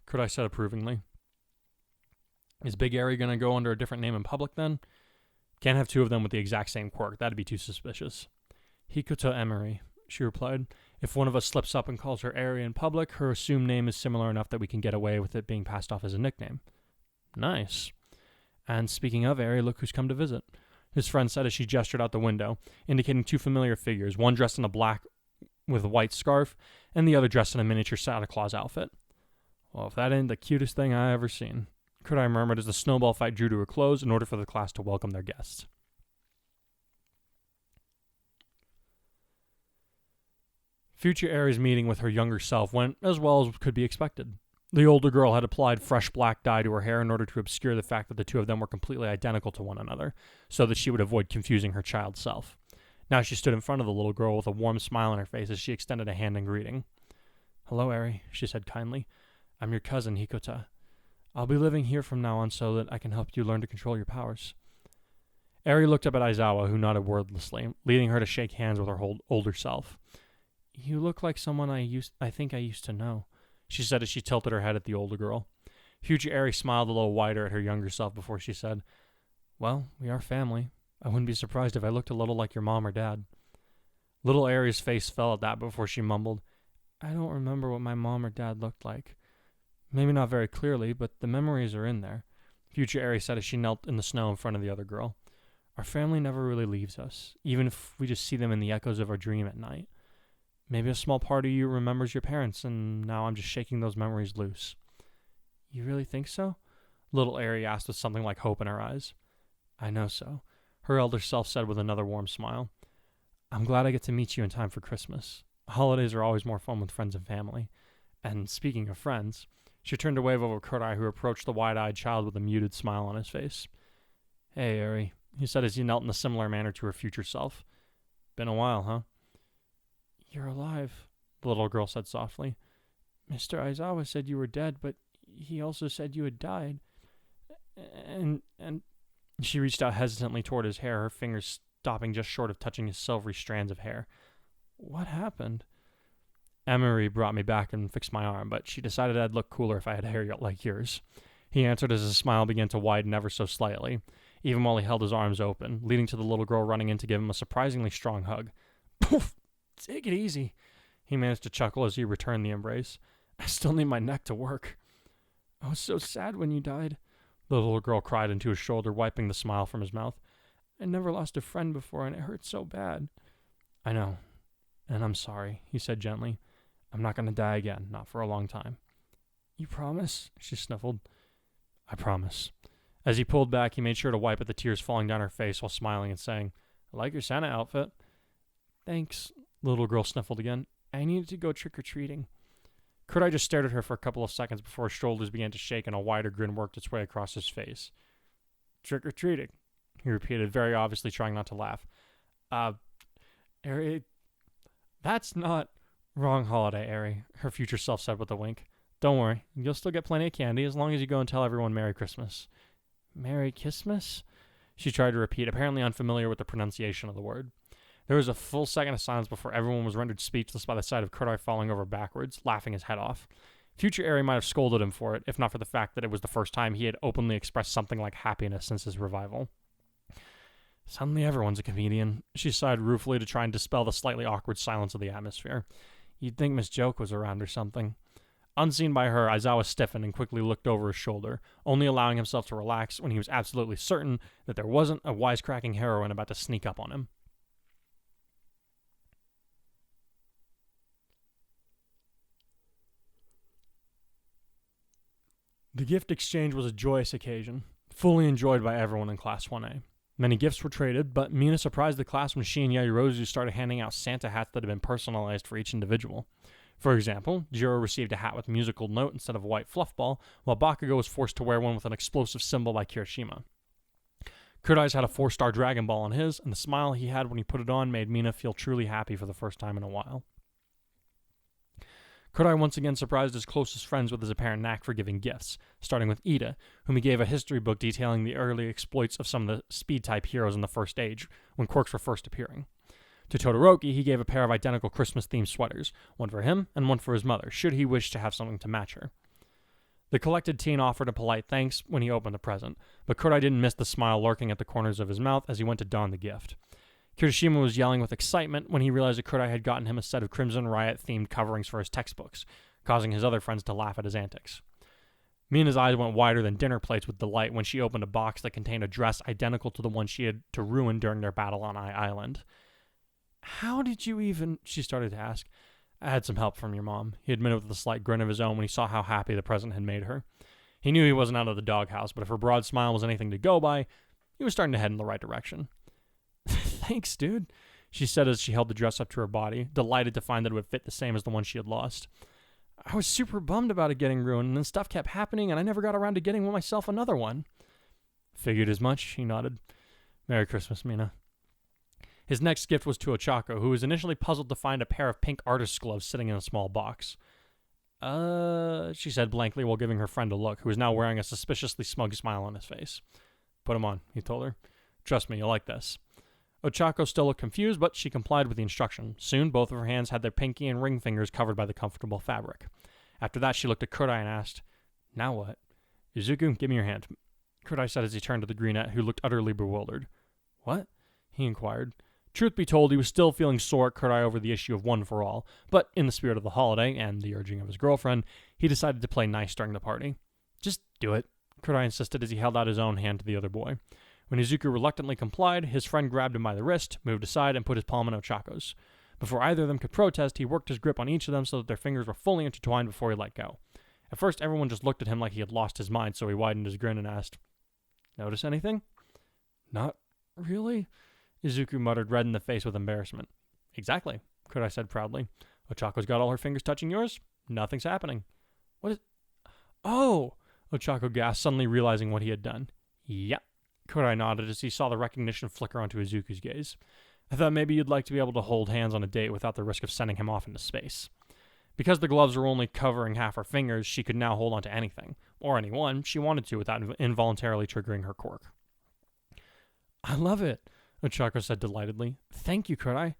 S4: Kurai said approvingly. Is Big Airy going to go under a different name in public then? Can't have two of them with the exact same quirk. That'd be too suspicious. Hikuto Emery, she replied. If one of us slips up and calls her Airy in public, her assumed name is similar enough that we can get away with it being passed off as a nickname. Nice. And speaking of Airy, look who's come to visit, his friend said as she gestured out the window, indicating two familiar figures, one dressed in a black with a white scarf, and the other dressed in a miniature Santa Claus outfit. Well, if that ain't the cutest thing I ever seen, Kurai murmured as the snowball fight drew to a close in order for the class to welcome their guests. Future Aries' meeting with her younger self went as well as could be expected. The older girl had applied fresh black dye to her hair in order to obscure the fact that the two of them were completely identical to one another, so that she would avoid confusing her child self. Now she stood in front of the little girl with a warm smile on her face as she extended a hand in greeting. "Hello, Eri," she said kindly. "I'm your cousin, Hikota. I'll be living here from now on so that I can help you learn to control your powers." Eri looked up at Aizawa, who nodded wordlessly, leading her to shake hands with her older self. "You look like someone I think I used to know," she said as she tilted her head at the older girl. Future Eri smiled a little wider at her younger self before she said, "Well, we are family. I wouldn't be surprised if I looked a little like your mom or dad." Little Eri's face fell at that before she mumbled, "I don't remember what my mom or dad looked like. Maybe not very clearly, but the memories are in there," Future Eri said as she knelt in the snow in front of the other girl. "Our family never really leaves us, even if we just see them in the echoes of our dream at night. Maybe a small part of you remembers your parents, and now I'm just shaking those memories loose." "You really think so?" Little Eri asked with something like hope in her eyes. "I know so," her elder self said with another warm smile. "I'm glad I get to meet you in time for Christmas. Holidays are always more fun with friends and family. And speaking of friends," she turned to wave over Kurai, who approached the wide-eyed child with a muted smile on his face. "Hey, Eri," he said as he knelt in a similar manner to her future self. "Been a while, huh?" "You're alive," the little girl said softly. "Mr. Aizawa said you were dead, but he also said you had died. And she reached out hesitantly toward his hair, her fingers stopping just short of touching his silvery strands of hair. "What happened?" "Emery brought me back and fixed my arm, but she decided I'd look cooler if I had hair like yours," he answered as his smile began to widen ever so slightly, even while he held his arms open, leading to the little girl running in to give him a surprisingly strong hug. "Poof! Take it easy," he managed to chuckle as he returned the embrace. "I still need my neck to work." "I was so sad when you died," the little girl cried into his shoulder, wiping the smile from his mouth. "I never lost a friend before, and it hurt so bad." "I know, and I'm sorry," he said gently. "I'm not going to die again, not for a long time." "You promise?" she sniffled. "I promise." As he pulled back, he made sure to wipe at the tears falling down her face while smiling and saying, "I like your Santa outfit." "Thanks," the little girl sniffled again. "I needed to go trick-or-treating." Kurai just stared at her for a couple of seconds before his shoulders began to shake and a wider grin worked its way across his face. "Trick-or-treating," he repeated, very obviously trying not to laugh. Eri, that's not..." "Wrong holiday, Eri," her future self said with a wink. "Don't worry, you'll still get plenty of candy as long as you go and tell everyone Merry Christmas." "Merry Christmas?" she tried to repeat, apparently unfamiliar with the pronunciation of the word. There was a full second of silence before everyone was rendered speechless by the sight of Kurai falling over backwards, laughing his head off. Future Eri might have scolded him for it, if not for the fact that it was the first time he had openly expressed something like happiness since his revival. "Suddenly everyone's a comedian," she sighed ruefully to try and dispel the slightly awkward silence of the atmosphere. "You'd think Miss Joke was around or something." Unseen by her, Aizawa stiffened and quickly looked over his shoulder, only allowing himself to relax when he was absolutely certain that there wasn't a wisecracking heroine about to sneak up on him. The gift exchange was a joyous occasion, fully enjoyed by everyone in Class 1A. Many gifts were traded, but Mina surprised the class when she and Yaoyorozu started handing out Santa hats that had been personalized for each individual. For example, Jiro received a hat with a musical note instead of a white fluff ball, while Bakugo was forced to wear one with an explosive symbol like Kirishima. Kurai's had a 4-star Dragon Ball on his, and the smile he had when he put it on made Mina feel truly happy for the first time in a while. Kurai once again surprised his closest friends with his apparent knack for giving gifts, starting with Ida, whom he gave a history book detailing the early exploits of some of the speed-type heroes in the First Age, when quirks were first appearing. To Todoroki, he gave a pair of identical Christmas-themed sweaters, one for him and one for his mother, should he wish to have something to match her. The collected teen offered a polite thanks when he opened the present, but Kurai didn't miss the smile lurking at the corners of his mouth as he went to don the gift. Kirishima was yelling with excitement when he realized that Kurai had gotten him a set of Crimson Riot-themed coverings for his textbooks, causing his other friends to laugh at his antics. Mina's eyes went wider than dinner plates with delight when she opened a box that contained a dress identical to the one she had to ruin during their battle on Ai Island. "How did you even..." she started to ask. "I had some help from your mom," he admitted with a slight grin of his own when he saw how happy the present had made her. He knew he wasn't out of the doghouse, but if her broad smile was anything to go by, he was starting to head in the right direction. Thanks, dude, she said as she held the dress up to her body, delighted to find that it would fit the same as the one she had lost. I was super bummed about it getting ruined, and then stuff kept happening, and I never got around to getting myself another one. Figured as much, he nodded. Merry Christmas, Mina. His next gift was to Ochako, who was initially puzzled to find a pair of pink artist's gloves sitting in a small box. She said blankly while giving her friend a look, who was now wearing a suspiciously smug smile on his face. Put 'em on, he told her. Trust me, you'll like this. Ochako still looked confused, but she complied with the instruction. Soon, both of her hands had their pinky and ring fingers covered by the comfortable fabric. After that, she looked at Kurai and asked, Now what? Izuku, give me your hand. Kurai said as he turned to the greenette, who looked utterly bewildered. What? He inquired. Truth be told, he was still feeling sore at Kurai over the issue of One for All, but in the spirit of the holiday and the urging of his girlfriend, he decided to play nice during the party. Just do it, Kurai insisted as he held out his own hand to the other boy. When Izuku reluctantly complied, his friend grabbed him by the wrist, moved aside, and put his palm in Ochako's. Before either of them could protest, he worked his grip on each of them so that their fingers were fully intertwined before he let go. At first, everyone just looked at him like he had lost his mind, so he widened his grin and asked, Notice anything? Not really, Izuku muttered, red in the face with embarrassment. Exactly, Kurai said proudly. Ochako's got all her fingers touching yours? Nothing's happening. What is... Oh! Ochako gasped, suddenly realizing what he had done. Yep. Kurai nodded as he saw the recognition flicker onto Izuku's gaze. I thought maybe you'd like to be able to hold hands on a date without the risk of sending him off into space. Because the gloves were only covering half her fingers, she could now hold onto anything, or anyone, she wanted to without involuntarily triggering her quirk. I love it, Ochako said delightedly. Thank you, Kurai.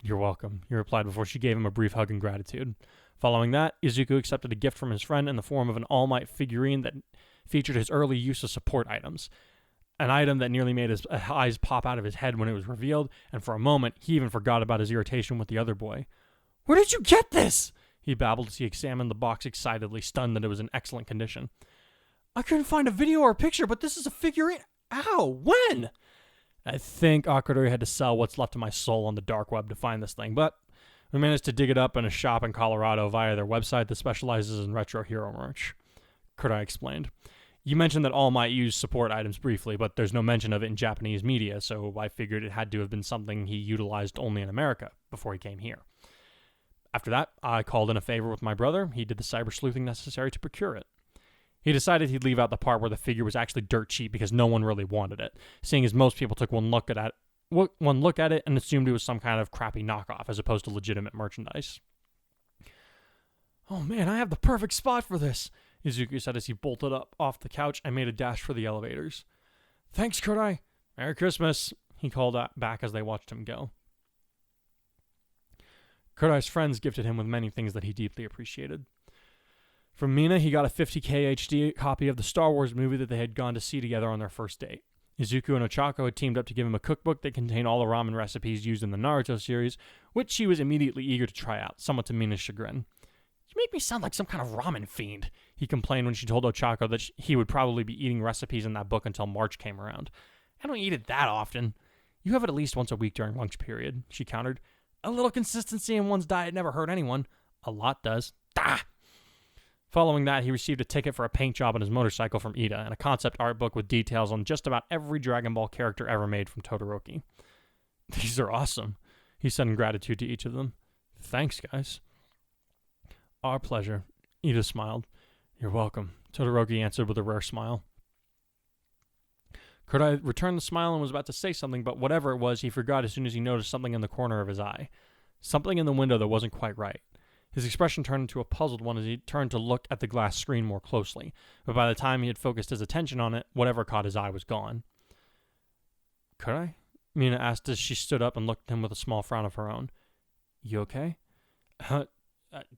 S4: You're welcome, he replied before she gave him a brief hug and gratitude. Following that, Izuku accepted a gift from his friend in the form of an All Might figurine that featured his early use of support items. An item that nearly made his eyes pop out of his head when it was revealed, and for a moment, he even forgot about his irritation with the other boy. Where did you get this? He babbled as he examined the box excitedly, stunned that it was in excellent condition. I couldn't find a video or a picture, but this is a figurine. Ow, when? I think Akadori had to sell what's left of my soul on the dark web to find this thing, but we managed to dig it up in a shop in Colorado via their website that specializes in retro hero merch. Kurai explained. You mentioned that All Might use support items briefly, but there's no mention of it in Japanese media, so I figured it had to have been something he utilized only in America before he came here. After that, I called in a favor with my brother. He did the cyber sleuthing necessary to procure it. He decided he'd leave out the part where the figure was actually dirt cheap because no one really wanted it, seeing as most people took one look at it and assumed it was some kind of crappy knockoff as opposed to legitimate merchandise. Oh man, I have the perfect spot for this, Izuku said as he bolted up off the couch and made a dash for the elevators. Thanks, Kurai. Merry Christmas, he called back as they watched him go. Kurai's friends gifted him with many things that he deeply appreciated. From Mina, he got a 50K HD copy of the Star Wars movie that they had gone to see together on their first date. Izuku and Ochako had teamed up to give him a cookbook that contained all the ramen recipes used in the Naruto series, which she was immediately eager to try out, somewhat to Mina's chagrin. You make me sound like some kind of ramen fiend, he complained when she told Ochako that he would probably be eating recipes in that book until March came around. I don't eat it that often. You have it at least once a week during lunch period, she countered. A little consistency in one's diet never hurt anyone. A lot does. Dah! Following that, he received a ticket for a paint job on his motorcycle from Ida and a concept art book with details on just about every Dragon Ball character ever made from Todoroki. These are awesome, he said in gratitude to each of them. Thanks, guys. Our pleasure, Ida smiled. You're welcome, Todoroki answered with a rare smile. Kurai returned the smile and was about to say something, but whatever it was, he forgot as soon as he noticed something in the corner of his eye. Something in the window that wasn't quite right. His expression turned into a puzzled one as he turned to look at the glass screen more closely, but by the time he had focused his attention on it, whatever caught his eye was gone. Kurai? Mina asked as she stood up and looked at him with a small frown of her own. You okay?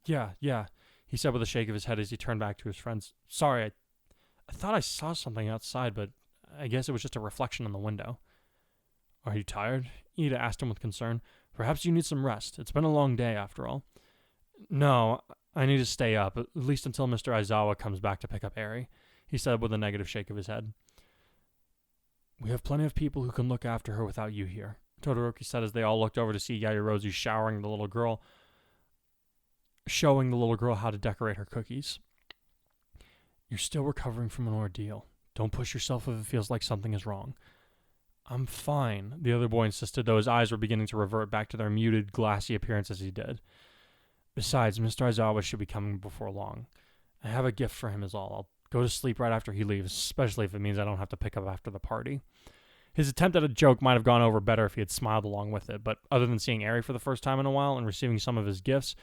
S4: Yeah, he said with a shake of his head as he turned back to his friends. Sorry, I thought I saw something outside, but I guess it was just a reflection in the window. Are you tired? Ida asked him with concern. Perhaps you need some rest. It's been a long day, after all. No, I need to stay up, at least until Mr. Aizawa comes back to pick up Eri, he said with a negative shake of his head. We have plenty of people who can look after her without you here, Todoroki said as they all looked over to see Yaoyorozu showing the little girl how to decorate her cookies. You're still recovering from an ordeal. Don't push yourself if it feels like something is wrong. I'm fine, the other boy insisted, though his eyes were beginning to revert back to their muted, glassy appearance as he did. Besides, Mr. Aizawa should be coming before long. I have a gift for him is all. I'll go to sleep right after he leaves, especially if it means I don't have to pick up after the party. His attempt at a joke might have gone over better if he had smiled along with it, but other than seeing Eri for the first time in a while and receiving some of his gifts,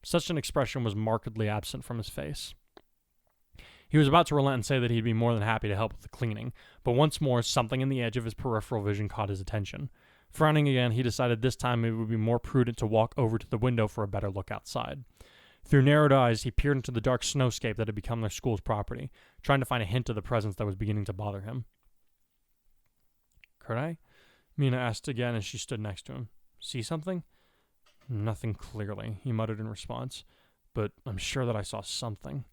S4: such an expression was markedly absent from his face. He was about to relent and say that he'd be more than happy to help with the cleaning, but once more something in the edge of his peripheral vision caught his attention. Frowning again, he decided this time it would be more prudent to walk over to the window for a better look outside. Through narrowed eyes, he peered into the dark snowscape that had become their school's property, trying to find a hint of the presence that was beginning to bother him. Kurai? Mina asked again as she stood next to him. See something? Nothing clearly, he muttered in response, but I'm sure that I saw something.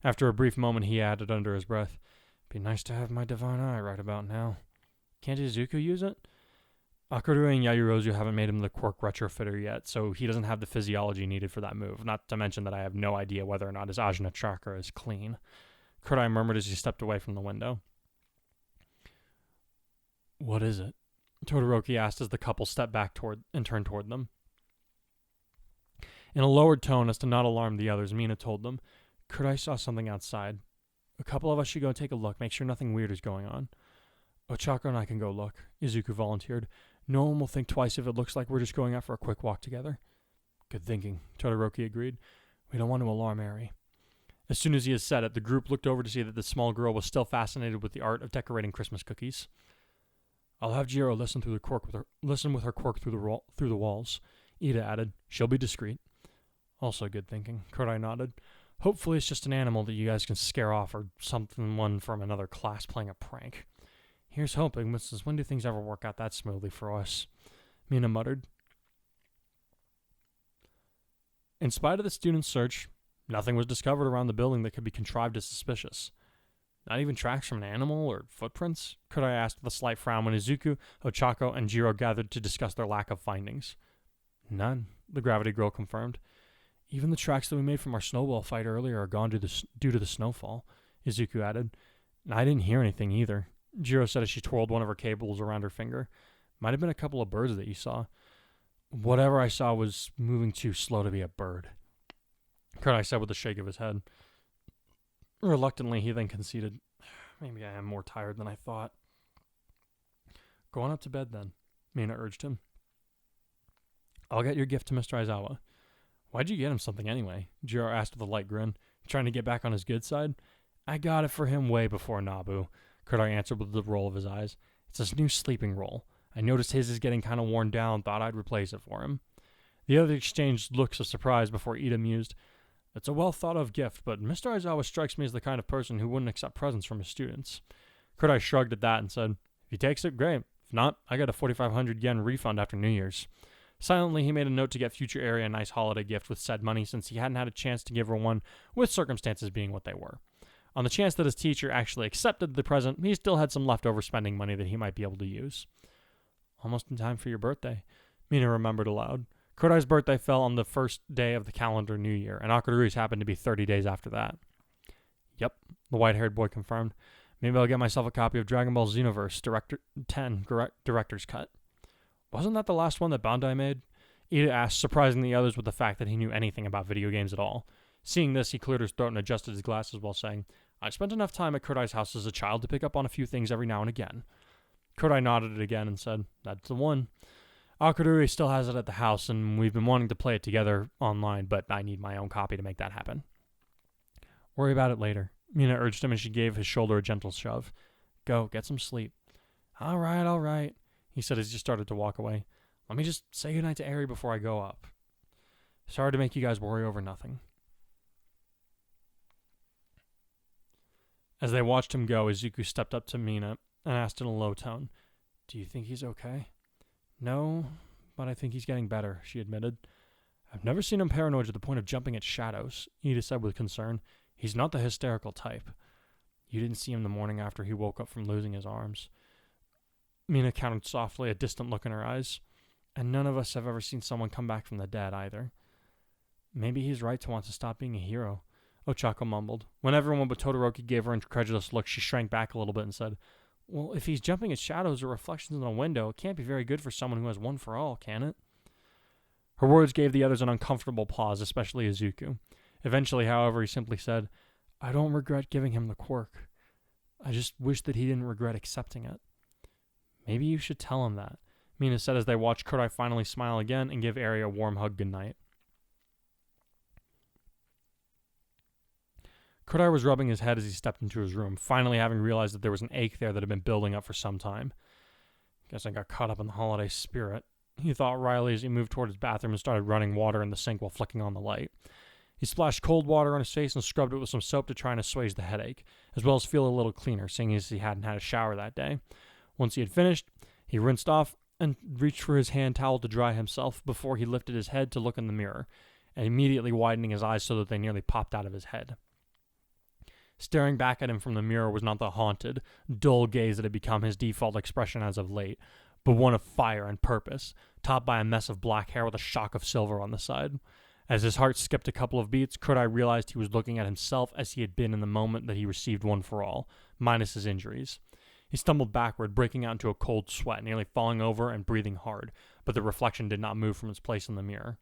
S4: After a brief moment, he added under his breath, Be nice to have my divine eye right about now. Can't Izuku use it? Akarui and Yayurozu haven't made him the quirk retrofitter yet, so he doesn't have the physiology needed for that move, not to mention that I have no idea whether or not his Ajna chakra is clean. Kurai murmured as he stepped away from the window. What is it? Todoroki asked as the couple stepped back and turned toward them. In a lowered tone as to not alarm the others, Mina told them, Kurai saw something outside. A couple of us should go take a look, make sure nothing weird is going on. Ochako and I can go look, Izuku volunteered. No one will think twice if it looks like we're just going out for a quick walk together. Good thinking, Todoroki agreed. We don't want to alarm Eri. As soon as he had said it, the group looked over to see that the small girl was still fascinated with the art of decorating Christmas cookies. I'll have Jiro listen with her quirk through the walls, Ida added. She'll be discreet. Also good thinking, Kurai nodded. Hopefully it's just an animal that you guys can scare off or someone from another class playing a prank. Here's hoping, but since when do things ever work out that smoothly for us? Mina muttered. In spite of the students' search, nothing was discovered around the building that could be contrived as suspicious. Not even tracks from an animal or footprints? Kurai asked with a slight frown when Izuku, Ochako, and Jiro gathered to discuss their lack of findings. None, the Gravity Girl confirmed. Even the tracks that we made from our snowball fight earlier are gone due to the snowfall, Izuku added. And I didn't hear anything either, Jiro said as she twirled one of her cables around her finger. Might have been a couple of birds that you saw. Whatever I saw was moving too slow to be a bird, Kurai said with a shake of his head. Reluctantly, he then conceded, Maybe I am more tired than I thought. Go on up to bed then, Mina urged him. I'll get your gift to Mr. Aizawa. Why'd you get him something anyway? Jiro asked with a light grin, trying to get back on his good side. I got it for him way before Nabu, Kurai answered with the roll of his eyes. It's his new sleeping roll. I noticed his is getting kind of worn down, thought I'd replace it for him. The other exchanged looks of surprise before Ida mused. It's a well-thought-of gift, but Mr. Aizawa strikes me as the kind of person who wouldn't accept presents from his students. Kurai shrugged at that and said, If he takes it, great. If not, I got a 4,500 yen refund after New Year's. Silently, he made a note to get future Eri a nice holiday gift with said money since he hadn't had a chance to give her one, with circumstances being what they were. On the chance that his teacher actually accepted the present, he still had some leftover spending money that he might be able to use. Almost in time for your birthday, Mina remembered aloud. Kurai's birthday fell on the first day of the calendar new year, and Akarui's happened to be 30 days after that. Yep, the white-haired boy confirmed. Maybe I'll get myself a copy of Dragon Ball Xenoverse Director's Cut. Wasn't that the last one that Bandai made? Ida asked, surprising the others with the fact that he knew anything about video games at all. Seeing this, he cleared his throat and adjusted his glasses while saying, I spent enough time at Kurai's house as a child to pick up on a few things every now and again. Kurai nodded it again and said, That's the one. Akarui still has it at the house, and we've been wanting to play it together online, but I need my own copy to make that happen. Worry about it later, Mina urged him as she gave his shoulder a gentle shove. Go, get some sleep. All right, he said as he started to walk away. Let me just say goodnight to Eri before I go up. Sorry to make you guys worry over nothing. As they watched him go, Izuku stepped up to Mina and asked in a low tone, Do you think he's okay? No, but I think he's getting better, she admitted. I've never seen him paranoid to the point of jumping at shadows, Ida said with concern. He's not the hysterical type. You didn't see him the morning after he woke up from losing his arms. Mina countered softly, a distant look in her eyes. And none of us have ever seen someone come back from the dead either. Maybe he's right to want to stop being a hero. Ochako mumbled. When everyone but Todoroki gave her an incredulous look, she shrank back a little bit and said, "Well, if he's jumping at shadows or reflections in a window, it can't be very good for someone who has one for all, can it?" Her words gave the others an uncomfortable pause, especially Izuku. Eventually, however, he simply said, "I don't regret giving him the quirk. I just wish that he didn't regret accepting it." "Maybe you should tell him that," Mina said as they watched Kurai finally smile again and give Eri a warm hug goodnight. Kurai was rubbing his head as he stepped into his room, finally having realized that there was an ache there that had been building up for some time. "Guess I got caught up in the holiday spirit," he thought wryly as he moved toward his bathroom and started running water in the sink while flicking on the light. He splashed cold water on his face and scrubbed it with some soap to try and assuage the headache, as well as feel a little cleaner, seeing as he hadn't had a shower that day. Once he had finished, he rinsed off and reached for his hand towel to dry himself before he lifted his head to look in the mirror, and immediately widening his eyes so that they nearly popped out of his head. Staring back at him from the mirror was not the haunted, dull gaze that had become his default expression as of late, but one of fire and purpose, topped by a mess of black hair with a shock of silver on the side. As his heart skipped a couple of beats, Kurai realized he was looking at himself as he had been in the moment that he received One for All, minus his injuries. He stumbled backward, breaking out into a cold sweat, nearly falling over and breathing hard, but the reflection did not move from its place in the mirror.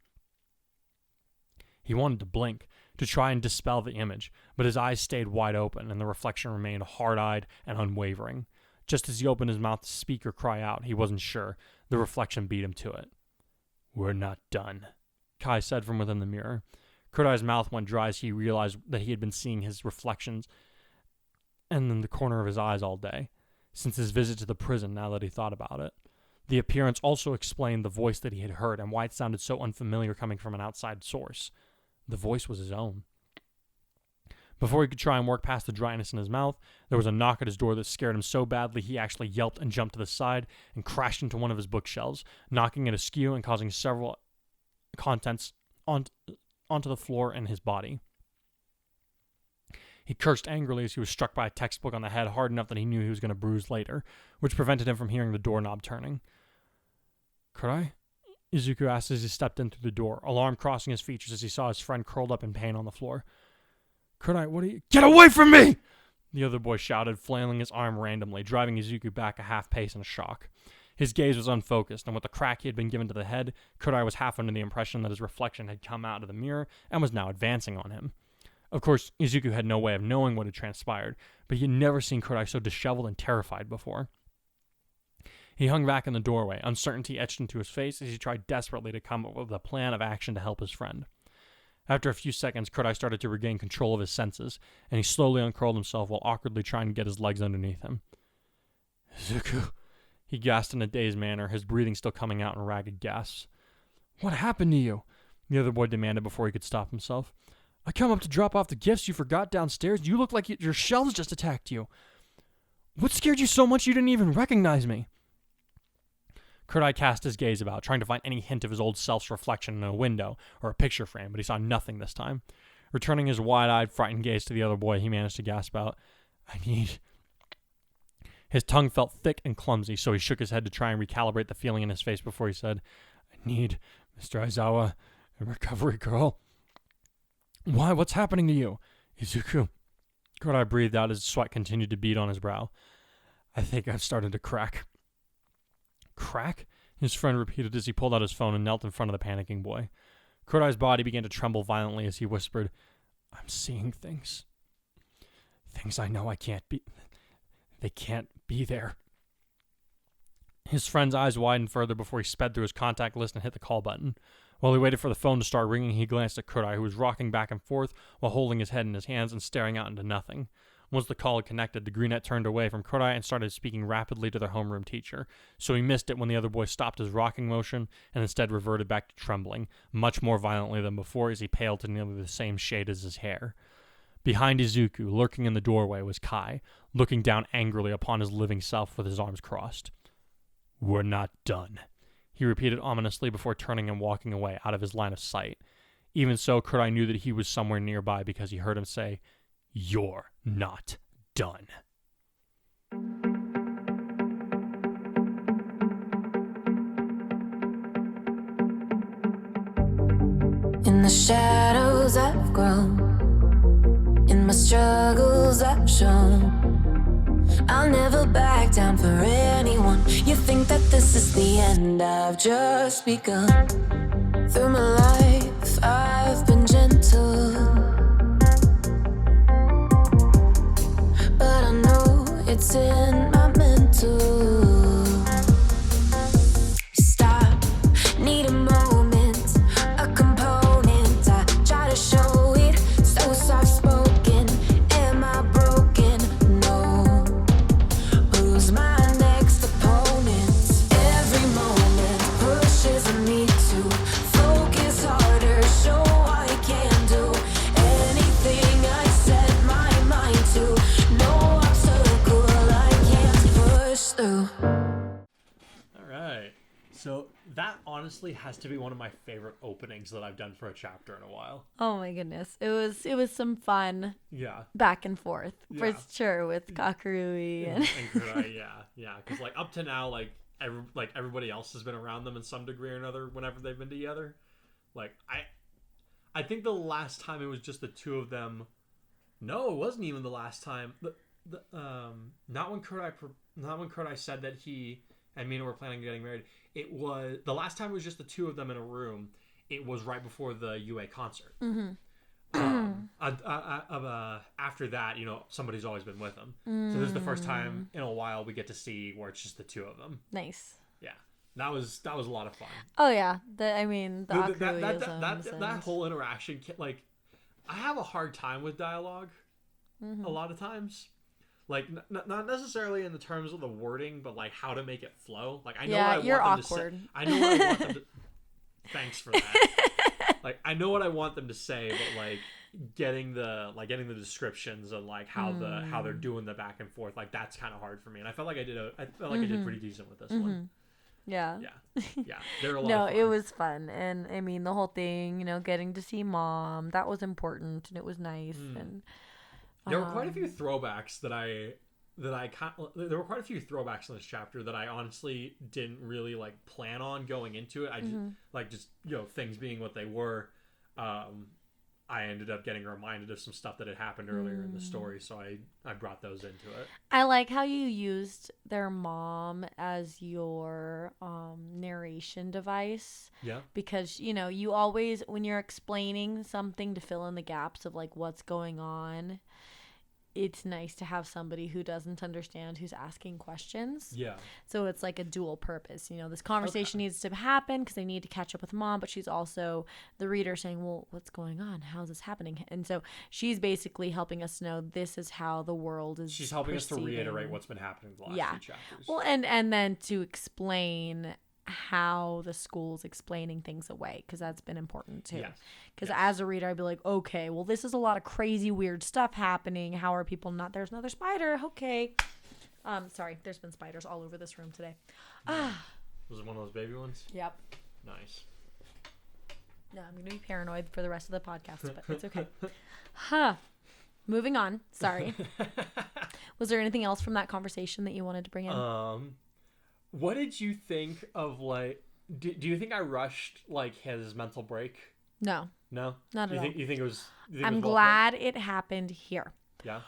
S4: He wanted to blink, to try and dispel the image, but his eyes stayed wide open, and the reflection remained hard-eyed and unwavering. Just as he opened his mouth to speak or cry out, he wasn't sure. The reflection beat him to it. "We're not done," Kai said from within the mirror. Kurai's mouth went dry as he realized that he had been seeing his reflections and in the corner of his eyes all day, since his visit to the prison, now that he thought about it. The appearance also explained the voice that he had heard and why it sounded so unfamiliar coming from an outside source. The voice was his own. Before he could try and work past the dryness in his mouth, there was a knock at his door that scared him so badly he actually yelped and jumped to the side and crashed into one of his bookshelves, knocking it askew and causing several contents onto the floor and his body. He cursed angrily as he was struck by a textbook on the head hard enough that he knew he was going to bruise later, which prevented him from hearing the doorknob turning. "Kurai?" Izuku asked as he stepped in through the door, alarm crossing his features as he saw his friend curled up in pain on the floor. "Kurai, what are you—" "Get away from me!" the other boy shouted, flailing his arm randomly, driving Izuku back a half pace in a shock. His gaze was unfocused, and with the crack he had been given to the head, Kurai was half under the impression that his reflection had come out of the mirror and was now advancing on him. Of course, Izuku had no way of knowing what had transpired, but he had never seen Kurai so disheveled and terrified before. He hung back in the doorway, uncertainty etched into his face as he tried desperately to come up with a plan of action to help his friend. After a few seconds, Kurai started to regain control of his senses, and he slowly uncurled himself while awkwardly trying to get his legs underneath him. "Izuku," he gasped in a dazed manner, his breathing still coming out in ragged gasps. "What happened to you?" the other boy demanded before he could stop himself. "I come up to drop off the gifts you forgot downstairs. You look like your shells just attacked you. What scared you so much you didn't even recognize me?" Kurai cast his gaze about, trying to find any hint of his old self's reflection in a window or a picture frame, but he saw nothing this time. Returning his wide-eyed, frightened gaze to the other boy, he managed to gasp out, "I need—" His tongue felt thick and clumsy, so he shook his head to try and recalibrate the feeling in his face before he said, "I need Mr. Aizawa, a recovery girl." "Why? What's happening to you?" "Izuku." Kurai breathed out as sweat continued to bead on his brow. "I think I've started to crack." "Crack?" his friend repeated as he pulled out his phone and knelt in front of the panicking boy. Kurai's body began to tremble violently as he whispered, "I'm seeing things. Things I know I can't be. They can't be there." His friend's eyes widened further before he sped through his contact list and hit the call button. While he waited for the phone to start ringing, he glanced at Kurai, who was rocking back and forth while holding his head in his hands and staring out into nothing. Once the call had connected, the brunette turned away from Kurai and started speaking rapidly to their homeroom teacher, so he missed it when the other boy stopped his rocking motion and instead reverted back to trembling, much more violently than before as he paled to nearly the same shade as his hair. Behind Izuku, lurking in the doorway, was Kai, looking down angrily upon his living self with his arms crossed. "We're not done," he repeated ominously before turning and walking away out of his line of sight. Even so, Kurai knew that he was somewhere nearby because he heard him say, "You're not done."
S3: In the shadows I've grown, struggles I've shown. I'll never back down for anyone. You think that this is the end? I've just begun. Through my life, I've been gentle, but I know it's in my mental. Stop, need a moment, a component. I try to show it, so soft spoken. Am I broken? No. Who's my next opponent? Every moment pushes me to focus harder, show I can do anything I set my mind to. No obstacle I can't push through.
S1: All right. So that honestly has to be one of my favorite openings that I've done for a chapter in a while.
S2: Oh my goodness. It was some fun
S1: Yeah.
S2: back and forth for
S1: Yeah.
S2: sure with Kakurui and
S1: And Kurai, yeah. Because like up to now, like everybody else has been around them in some degree or another whenever they've been together. Like I think the last time it was just the two of them. No, it wasn't even the last time. Not when Kurai said that he and Mina were planning on getting married. It was the last time it was just the two of them in a room. It was right before the UA concert. After that, somebody's always been with them. So this is the first time in a while we get to see where it's just the two of them.
S2: nice.
S1: Yeah, that was a lot of fun.
S2: Oh yeah. The Akuruisms
S1: That whole interaction, like, I have a hard time with dialogue a lot of times. Like, not necessarily in the terms of the wording, but like how to make it flow. Like, I know
S2: Yeah,
S1: what I
S2: you're
S1: want them
S2: awkward.
S1: to say. I know what I want them to. Thanks for that. Like, I know what I want them to say, but like getting the descriptions and like how they're doing the back and forth, like that's kind of hard for me. And I felt like I did pretty decent with this one.
S2: Yeah.
S1: Yeah. They're a lot
S2: No,
S1: of fun.
S2: it was fun. And I mean the whole thing, getting to see mom, that was important and it was nice and
S1: There were quite a few throwbacks there were quite a few throwbacks in this chapter that I honestly didn't really like plan on going into it. I just things being what they were. I ended up getting reminded of some stuff that had happened earlier in the story, so I brought those into it.
S2: I like how you used their mom as your narration device.
S1: Yeah.
S2: Because, you always, when you're explaining something to fill in the gaps of like what's going on, it's nice to have somebody who doesn't understand who's asking questions.
S1: Yeah.
S2: So it's like a dual purpose. This conversation needs to happen because they need to catch up with mom, but she's also the reader saying, well, what's going on? How's this happening? And so she's basically helping us know this is how the world is.
S1: She's helping us to
S2: perceiving.
S1: reiterate what's been happening the last few chapters.
S2: Well, and then to explain how the school's explaining things away, because that's been important too. Because as a reader, I'd be like, okay, well, this is a lot of crazy, weird stuff happening. How are people not? There's another spider. Okay. Sorry, there's been spiders all over this room today.
S1: Was it one of those baby ones?
S2: Yep.
S1: Nice.
S2: No, I'm gonna be paranoid for the rest of the podcast, but it's okay. Moving on. Sorry. Was there anything else from that conversation that you wanted to bring in?
S1: What did you think of like? Do you think I rushed like his mental break?
S2: No.
S1: No,
S2: Not at all.
S1: You think it was?
S2: I'm glad it happened here.
S1: Yeah.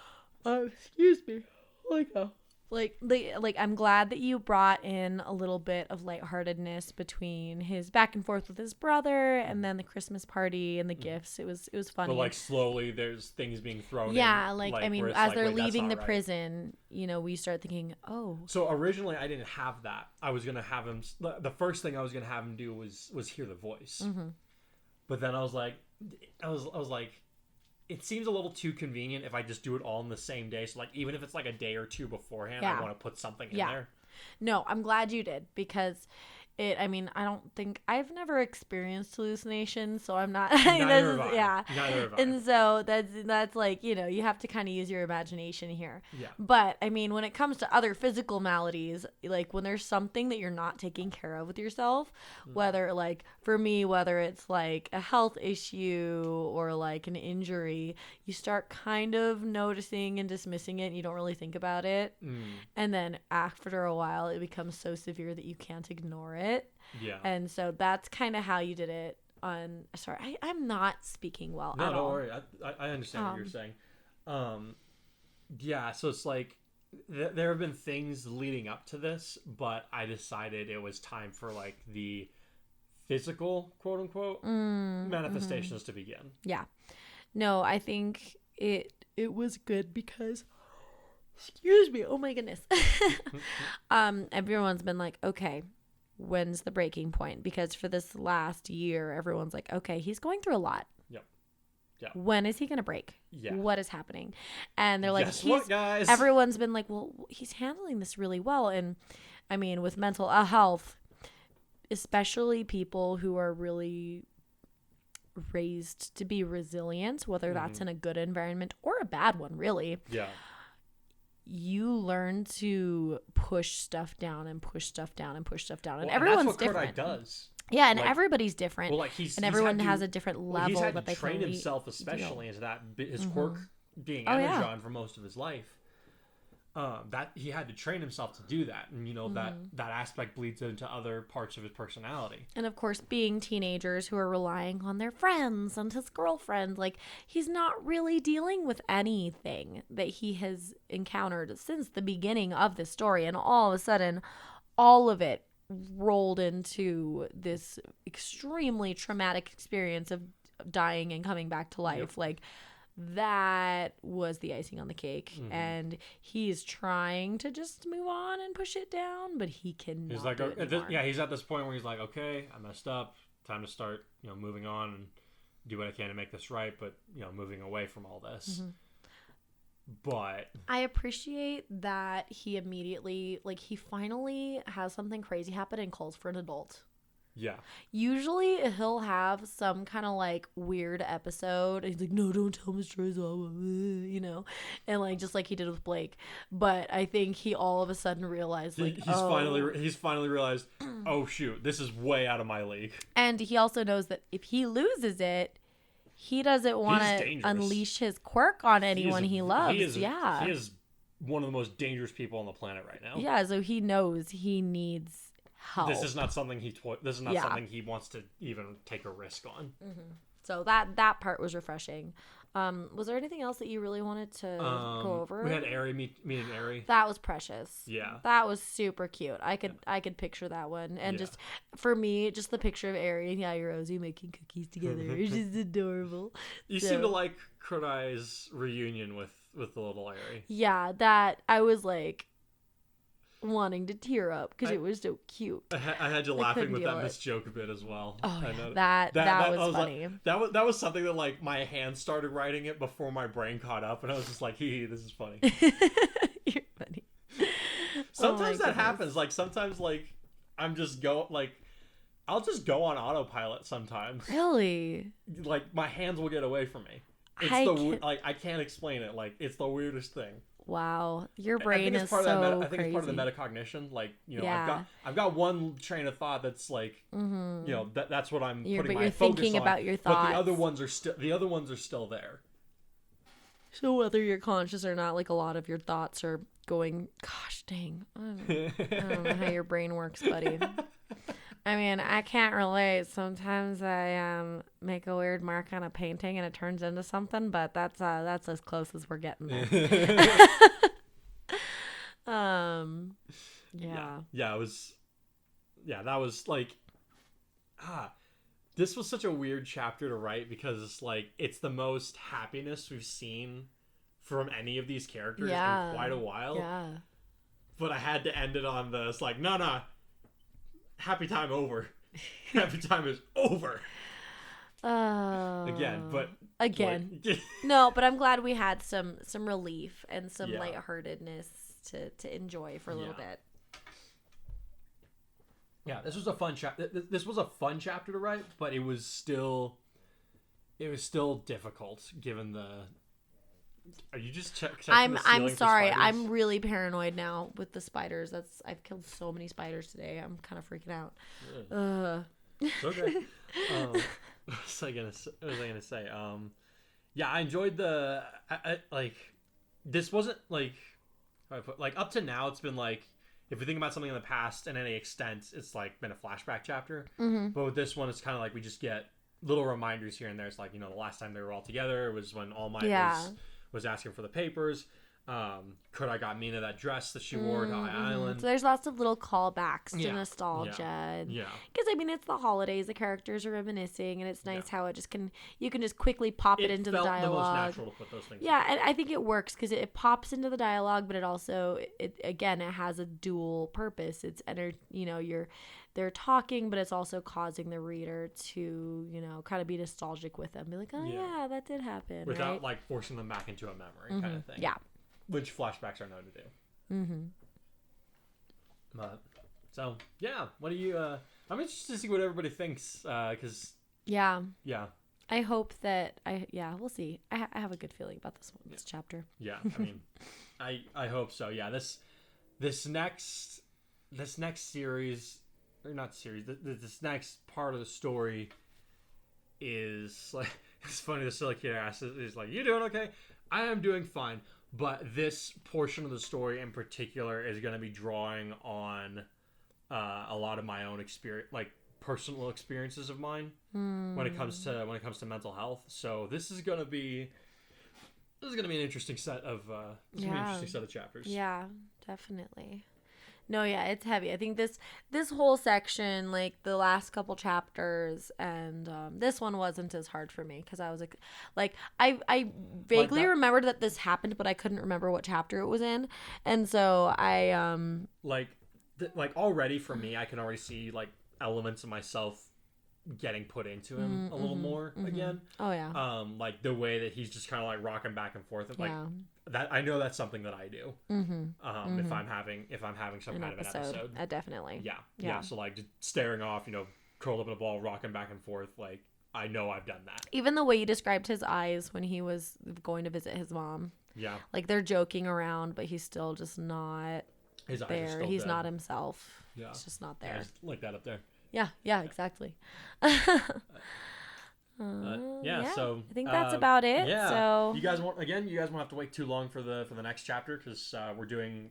S2: Excuse me. Like I'm glad that you brought in a little bit of lightheartedness between his back and forth with his brother and then the Christmas party and the gifts. It was funny.
S1: But like slowly there's things being thrown in.
S2: Yeah, like I mean,
S1: where it's
S2: as
S1: like,
S2: they're
S1: wait, that's
S2: leaving
S1: not
S2: the
S1: right.
S2: prison, we start thinking, oh.
S1: So originally I didn't have that. I was gonna have him. The first thing I was gonna have him do was hear the voice. But then I was like, it seems a little too convenient if I just do it all in the same day. So like even if it's like a day or two beforehand, I want to put something in there.
S2: No, I'm glad you did because I mean, I don't think I've never experienced hallucinations, so I'm not.
S1: Neither have I.
S2: Yeah.
S1: Neither have I.
S2: And so that's like, you have to kind of use your imagination here.
S1: Yeah.
S2: But I mean, when it comes to other physical maladies, like when there's something that you're not taking care of with yourself, whether like for me, whether it's like a health issue or like an injury, you start kind of noticing and dismissing it and you don't really think about it. And then after a while, it becomes so severe that you can't ignore it.
S1: Yeah.
S2: And so that's kind of how you did it on. Sorry, I'm not speaking well
S1: No,
S2: at
S1: don't
S2: all.
S1: worry. I understand what you're saying. Yeah, so it's like there have been things leading up to this, but I decided it was time for like the physical quote unquote manifestations to begin.
S2: Yeah. No, I think it was good because, excuse me, oh my goodness. Everyone's been like, okay, when's the breaking point? Because for this last year, everyone's like, okay, he's going through a lot.
S1: Yep. Yeah.
S2: When is he going to break?
S1: Yeah.
S2: What is happening? And they're like,
S1: Guess what, guys?
S2: Everyone's been like, well, he's handling this really well. And I mean, with mental health, especially people who are really raised to be resilient, whether that's in a good environment or a bad one, really.
S1: Yeah.
S2: You learn to push stuff down and push stuff down and push stuff down. And
S1: Well,
S2: everyone's
S1: that's what
S2: different.
S1: Kurai does.
S2: Yeah, and
S1: Like-
S2: everybody's different.
S1: Well, like he's
S2: everyone
S1: had
S2: has
S1: to-
S2: a different
S1: well,
S2: level
S1: he's had
S2: that
S1: to
S2: they
S1: train
S2: can
S1: himself, especially into that his quirk being
S2: Oh, yeah.
S1: Energon for most of his life. That he had to train himself to do that, and you know that aspect bleeds into other parts of his personality.
S2: And of course, being teenagers who are relying on their friends and his girlfriend, like he's not really dealing with anything that he has encountered since the beginning of the story. And all of a sudden, all of it rolled into this extremely traumatic experience of dying and coming back to life.
S1: Yep.
S2: Like that was the icing on the cake. And he's trying to just move on and push it down, but he cannot.
S1: He's like,
S2: do it anymore.
S1: he's at this point where he's like, okay, I messed up. Time to start, moving on and do what I can to make this right. But moving away from all this. But
S2: I appreciate that he immediately, like, he finally has something crazy happen and calls for an adult.
S1: yeah,
S2: Usually he'll have some kind of like weird episode. And he's like, no, don't tell Mr. Aizawa, and like just like he did with Blake. But I think he all of a sudden realized like
S1: he's finally realized, oh shoot, this is way out of my league.
S2: and he also knows that if he loses it, he doesn't want
S1: He's
S2: to
S1: dangerous.
S2: unleash his quirk on anyone he loves.
S1: He is
S2: yeah.
S1: one of the most dangerous people on the planet right now.
S2: Yeah, so he knows he needs help.
S1: This is not something
S2: Yeah.
S1: something he wants to even take a risk on.
S2: So that part was refreshing. Was there anything else that you really wanted to go over?
S1: We had Aerie meeting Aerie.
S2: That was precious.
S1: Yeah.
S2: That was super cute. I could picture that one. And just for me, just the picture of Aerie and Yaoyorozu making cookies together is just adorable.
S1: You seem to like Kurai's reunion with the little Aerie.
S2: Yeah, that I was like wanting to tear up because it was so cute.
S1: I had you laughing
S2: couldn't
S1: with
S2: deal
S1: that
S2: it.
S1: Miss joke a bit as well.
S2: Oh,
S1: I
S2: yeah.
S1: know
S2: That was
S1: like-
S2: funny.
S1: that was something that like my hand started writing it before my brain caught up, and I was just like, hee, this is funny.
S2: You're funny.
S1: Sometimes that
S2: goodness.
S1: happens. Like sometimes like I'll just go on autopilot sometimes.
S2: Really?
S1: Like my hands will get away from me. I can't explain it. Like it's the weirdest thing.
S2: Wow, your
S1: I
S2: brain
S1: think
S2: is
S1: it's part
S2: so
S1: of that
S2: crazy.
S1: I think it's part of the metacognition. Like
S2: Yeah.
S1: I've got one train of thought that's like that's what I'm putting
S2: but
S1: my
S2: you're
S1: focus
S2: thinking
S1: on.
S2: about your
S1: But the
S2: thoughts.
S1: other ones are still there.
S2: So whether you're conscious or not, like a lot of your thoughts are going, gosh dang, I don't know how your brain works, buddy. I mean, I can't relate. Sometimes I make a weird mark on a painting and it turns into something, but that's as close as we're getting there. Yeah.
S1: That was like this was such a weird chapter to write because it's like it's the most happiness we've seen from any of these characters in quite a while.
S2: Yeah.
S1: But I had to end it on this like no, happy time over. Happy time is over. Again. Like,
S2: No, but I'm glad we had some relief and some
S1: Yeah.
S2: lightheartedness to enjoy for a little bit.
S1: Yeah, this was a fun chapter. This was a fun chapter to write, but it was still difficult given the. Are you just checking the
S2: I'm
S1: ceiling for
S2: sorry.
S1: spiders?
S2: I'm really paranoid now with the spiders. I've killed so many spiders today. I'm kind of freaking out.
S1: It's okay. What was I gonna say? Yeah, I enjoyed the. I like. This wasn't like. How do I put, like up to now, it's been like if we think about something in the past in any extent, it's like been a flashback chapter.
S2: Mm-hmm.
S1: But with this one, it's kind of like we just get little reminders here and there. It's like the last time they were all together was when All Might was asking for the papers. Kurai got Mina that dress that she wore to High Island.
S2: So there's lots of little callbacks to nostalgia.
S1: Yeah.
S2: Because I mean, it's the holidays. The characters are reminiscing, and it's nice how it just you can just quickly pop it into the dialogue. It felt the most natural to put those things. Yeah, and I think it works because it pops into the dialogue, but it also it has a dual purpose. It's they're talking, but it's also causing the reader to kind of be nostalgic with them, be like, oh yeah, that did happen,
S1: without like forcing them back into a memory kind of thing.
S2: Yeah.
S1: Which flashbacks are known to do. Mm-hmm. But, so, yeah. What do you... I'm interested to see what everybody thinks, because... Yeah.
S2: I hope that... we'll see. I have a good feeling about this chapter.
S1: Yeah, I mean, I hope so. Yeah, this next series... Or not series. This next part of the story is, like... It's funny, the silly kid asks, is like, you doing okay? I am doing fine. But this portion of the story in particular is going to be drawing on a lot of my own experience, like personal experiences of mine when it comes to mental health. So this is going to be an interesting set of chapters.
S2: Yeah, definitely. No, yeah, it's heavy. I think this whole section, like the last couple chapters, and this one wasn't as hard for me because I was like I vaguely remembered that this happened, but I couldn't remember what chapter it was in, and so I
S1: like already for me, I can already see like elements of myself getting put into him a little more again.
S2: Oh yeah.
S1: Like the way that he's just kind of like rocking back and forth, and like that. I know that's something that I do. If I'm having some kind of an episode,
S2: definitely.
S1: Yeah. So like just staring off, curled up in a ball, rocking back and forth. Like I know I've done that.
S2: Even the way you described his eyes when he was going to visit his mom.
S1: Yeah.
S2: Like they're joking around, but he's still just not
S1: his eyes
S2: there.
S1: Are still
S2: he's
S1: dead.
S2: Not himself.
S1: Yeah.
S2: He's just not there.
S1: Just like that up there.
S2: Yeah, exactly.
S1: So
S2: I think that's about it.
S1: Yeah.
S2: So
S1: you guys won't have to wait too long for the next chapter because we're doing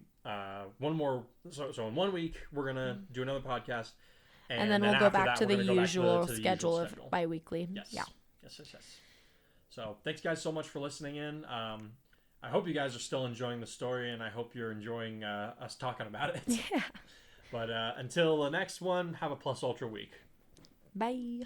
S1: one more. So in 1 week we're gonna do another podcast,
S2: and then we'll go back to the usual schedule of bi-weekly.
S1: Yes. So thanks guys so much for listening in. I hope you guys are still enjoying the story, and I hope you're enjoying us talking about it.
S2: Yeah.
S1: But until the next one, have a plus ultra week.
S2: Bye.